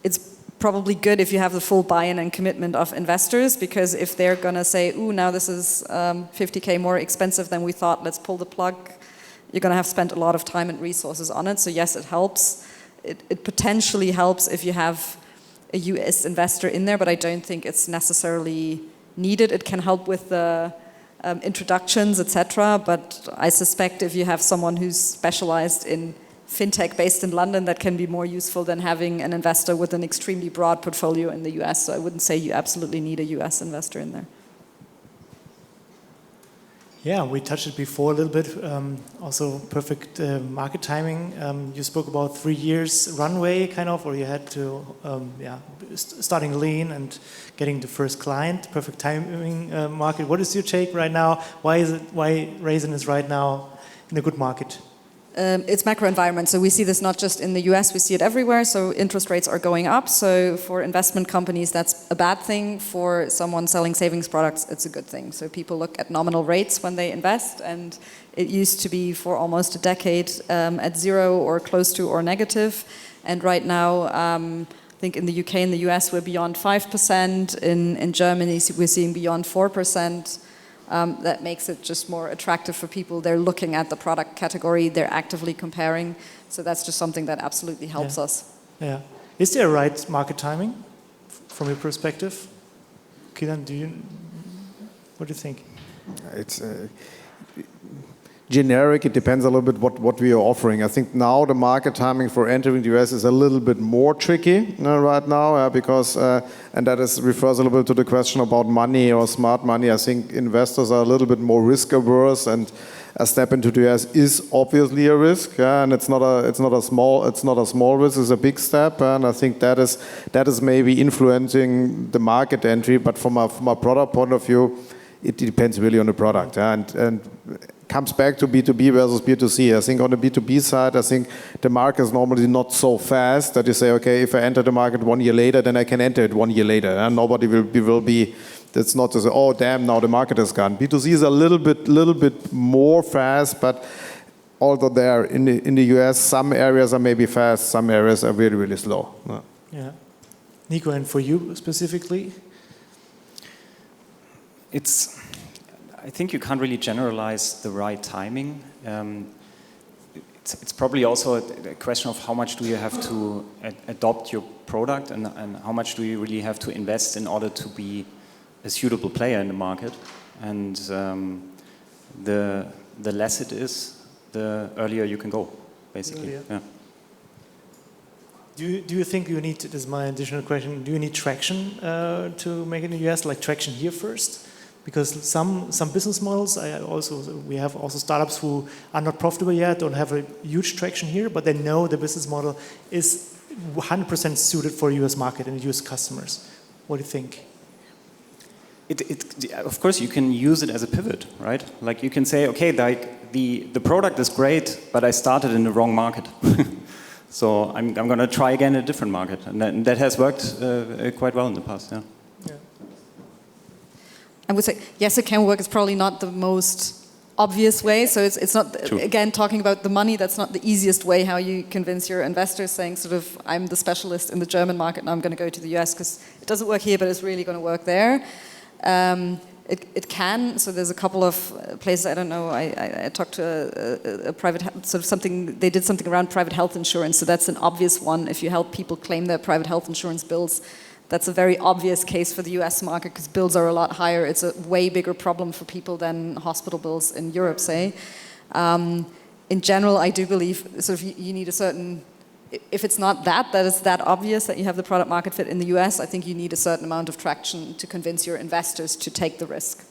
it's probably good if you have the full buy-in and commitment of investors, because if they're going to say, ooh, now this is 50K more expensive than we thought, let's pull the plug, you're going to have spent a lot of time and resources on it. So yes, it helps. It potentially helps if you have a US investor in there, but I don't think it's necessarily needed. It can help with the introductions, etc. But I suspect if you have someone who's specialized in fintech based in London, that can be more useful than having an investor with an extremely broad portfolio in the US. So I wouldn't say you absolutely need a US investor in there. Yeah, we touched it before a little bit. Also, perfect market timing. You spoke about 3 years runway, kind of, or you had to, starting lean and getting the first client. Perfect timing market. What is your take right now? Why Raisin is right now in a good market? It's macro environment. So we see this not just in the US, we see it everywhere. So interest rates are going up. So for investment companies, that's a bad thing. For someone selling savings products, it's a good thing. So people look at nominal rates when they invest. And it used to be for almost a decade at 0 or close to or negative. And right now, I think in the UK and the US, we're beyond 5%. In Germany, we're seeing beyond 4%. That makes it just more attractive for people. They're looking at the product category, they're actively comparing. So that's just something that absolutely helps us. Yeah. Is there a right market timing from your perspective? Kylian, what do you think? It's generic. It depends a little bit what we are offering. I think now the market timing for entering the US is a little bit more tricky right now because, and that refers a little bit to the question about money or smart money. I think investors are a little bit more risk averse, and a step into the US is obviously a risk, and it's not a small risk. It's a big step, and I think that is maybe influencing the market entry. But from a product point of view, it depends really on the product, and comes back to B2B versus B2C. I think on the B2B side, I think the market is normally not so fast that you say, okay, if I enter the market 1 year later, then I can enter it 1 year later, and nobody will be. It's not to say, oh damn, now the market is gone. B2C is a little bit more fast, but although there in the US, some areas are maybe fast, some areas are really, really slow. Yeah. Nico, and for you specifically? I think you can't really generalize the right timing. It's probably also a question of how much do you have to adopt your product and how much do you really have to invest in order to be a suitable player in the market. And the less it is, the earlier you can go, basically. Yeah. Do you think you need, this is my additional question, do you need traction to make it in the US, like traction here first? Because some business models, we have also startups who are not profitable yet, don't have a huge traction here, but they know the business model is 100% suited for US market and US customers. What do you think? Of course, you can use it as a pivot, right? Like you can say, okay, like the product is great, but I started in the wrong market. So I'm going to try again in a different market. And that has worked quite well in the past, yeah. I would say, yes, it can work. It's probably not the most obvious way. So it's not, True. Again, talking about the money, that's not the easiest way how you convince your investors saying sort of, I'm the specialist in the German market and I'm going to go to the US because it doesn't work here, but it's really going to work there. It can, so there's a couple of places, I don't know, I talked to a private, sort of something, they did something around private health insurance, so that's an obvious one. If you help people claim their private health insurance bills, that's a very obvious case for the US market because bills are a lot higher. It's a way bigger problem for people than hospital bills in Europe, say. In general, I do believe sort of you need a certain, if it's not that is that obvious that you have the product market fit in the US, I think you need a certain amount of traction to convince your investors to take the risk.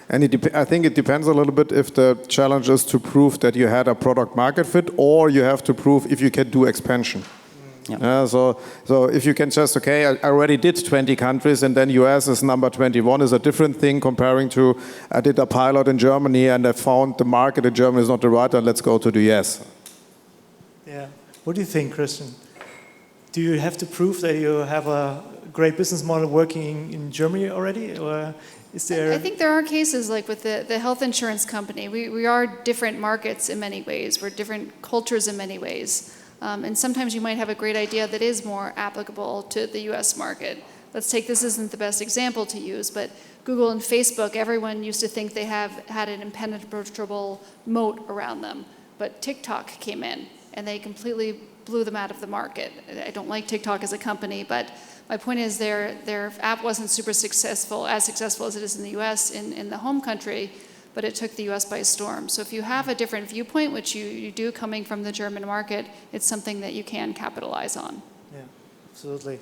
And I think it depends a little bit if the challenge is to prove that you had a product market fit or you have to prove if you can do expansion. Yeah. So if you can just, okay, I already did 20 countries and then US is number 21 is a different thing comparing to, I did a pilot in Germany and I found the market in Germany is not the right one, let's go to the US. Yeah. What do you think, Christian? Do you have to prove that you have a great business model working in Germany already? Or is there... I think there are cases like with the health insurance company. We are different markets in many ways. We're different cultures in many ways. And sometimes you might have a great idea that is more applicable to the US market. Let's take, this isn't the best example to use, but Google and Facebook, everyone used to think they had an impenetrable moat around them. But TikTok came in and they completely blew them out of the market. I don't like TikTok as a company, but my point is their app wasn't super successful, as successful as it is in the US in the home country, but it took the US by storm. So if you have a different viewpoint, which you do coming from the German market, it's something that you can capitalize on. Yeah, absolutely.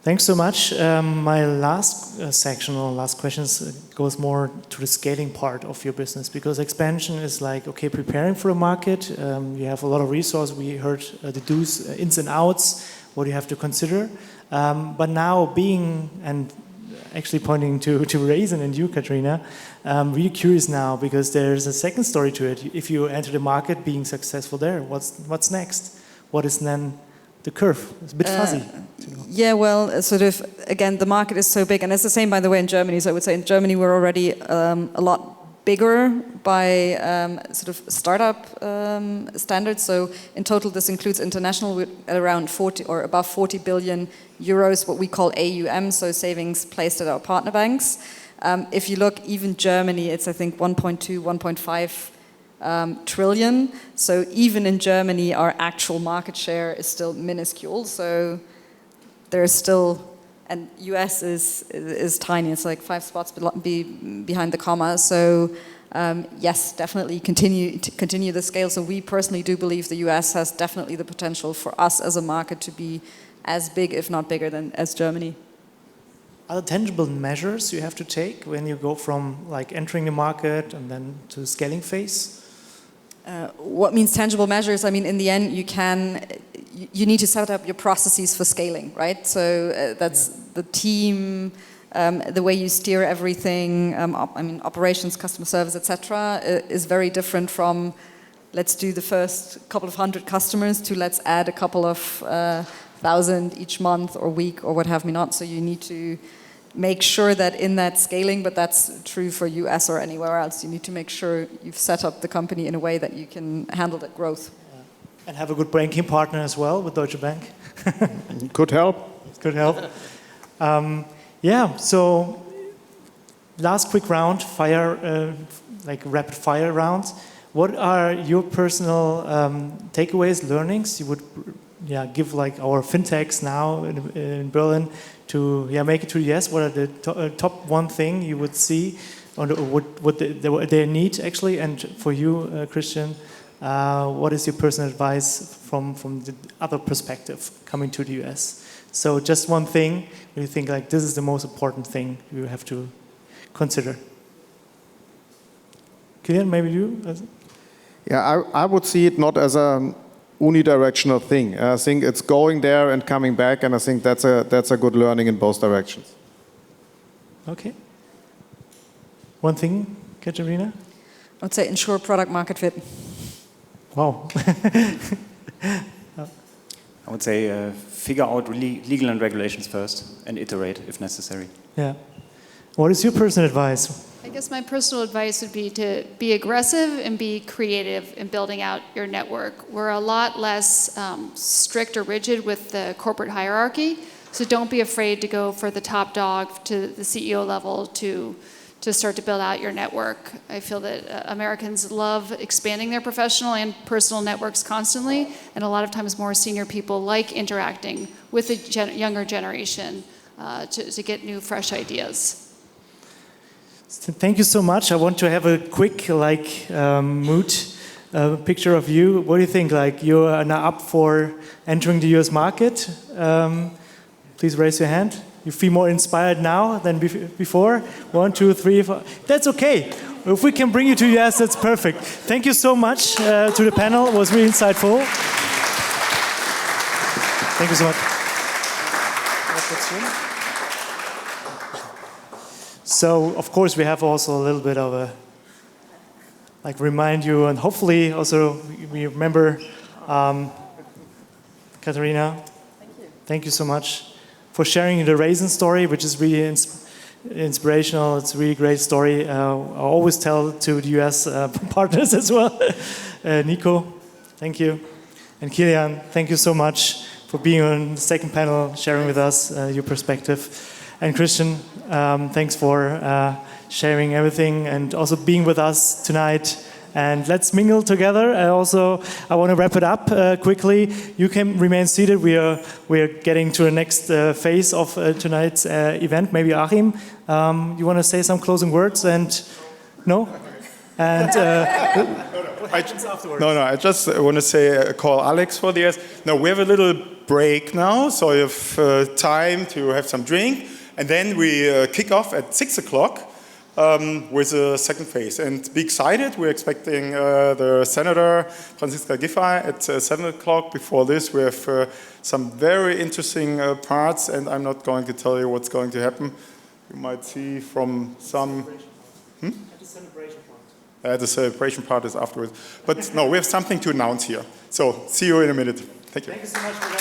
Thanks so much. My last section or last questions goes more to the scaling part of your business, because expansion is like, okay, preparing for a market. You have a lot of resources. We heard the do's, ins and outs, what you have to consider. But now being, and actually pointing to Raisin and you, Katrina, I'm really curious now because there's a second story to it. If you enter the market being successful there, what's next? What is then the curve? It's a bit fuzzy. Yeah, well, sort of, again, the market is so big, and it's the same, by the way, in Germany. So I would say in Germany we're already a lot bigger by sort of startup standards. So in total, this includes international at around 40 or above 40 billion euros, what we call AUM, so savings placed at our partner banks. If you look, even Germany, it's I think 1.2, 1.5 trillion. So even in Germany, our actual market share is still minuscule. So there's still, and US is tiny. It's like 5 spots behind the comma. So yes, definitely continue the scale. So we personally do believe the US has definitely the potential for us as a market to be as big, if not bigger, than as Germany. Are there tangible measures you have to take when you go from like entering the market and then to the scaling phase? What means tangible measures? I mean, in the end, you need to set up your processes for scaling, right? So that's the team, the way you steer everything. I mean, operations, customer service, etc., is very different from let's do the first couple of hundred customers to let's add a couple of thousand each month or week or what have you not. So you need to make sure that in that scaling, but that's true for US or anywhere else, you need to make sure you've set up the company in a way that you can handle that growth. And have a good banking partner as well with Deutsche Bank. Could help. Could help. Yeah, so last quick round, like rapid fire rounds. What are your personal takeaways, learnings you would give like our FinTechs now in Berlin to make it to the US? What are the top one thing you would see, or what they need actually? And for you, Christian, what is your personal advice from the other perspective coming to the US? So just one thing, where you think like this is the most important thing you have to consider. Kilian, maybe you? Yeah, I would see it not as a unidirectional thing. I think it's going there and coming back, and I think that's a good learning in both directions. Okay. One thing, Katerina? I would say ensure product market fit. Wow. I would say figure out legal and regulations first and iterate if necessary. Yeah. What is your personal advice? I guess my personal advice would be to be aggressive and be creative in building out your network. We're a lot less strict or rigid with the corporate hierarchy, so don't be afraid to go for the top dog to the CEO level to start to build out your network. I feel that Americans love expanding their professional and personal networks constantly, and a lot of times more senior people like interacting with the younger generation to get new, fresh ideas. Thank you so much. I want to have a quick mood picture of you. What do you think? Like you are now up for entering the US market. Please raise your hand. You feel more inspired now than before? 1, 2, 3, 4. That's okay. If we can bring you to US, that's perfect. Thank you so much to the panel. It was really insightful. Thank you so much. So, of course, we have also a little bit of a, remind you, and hopefully also we remember Katerina. Thank you. Thank you so much for sharing the Raisin story, which is really inspirational. It's a really great story. I always tell to the US partners as well. Nico, thank you. And Kilian, thank you so much for being on the second panel, sharing with us your perspective. And Christian, thanks for sharing everything and also being with us tonight. And let's mingle together. I want to wrap it up quickly. You can remain seated. We are getting to the next phase of tonight's event. Maybe Achim, you want to say some closing words? And no? And I just want to say call Alex for the yes. No, we have a little break now, so you have time to have some drink. And then we kick off at 6 o'clock with the second phase. And be excited, we're expecting the Senator, Franziska Giffey, at 7 o'clock. Before this, we have some very interesting parts, and I'm not going to tell you what's going to happen. You might see from some... At the celebration part. The celebration part is afterwards. But no, we have something to announce here. So, see you in a minute. Thank you. Thank you so much for that.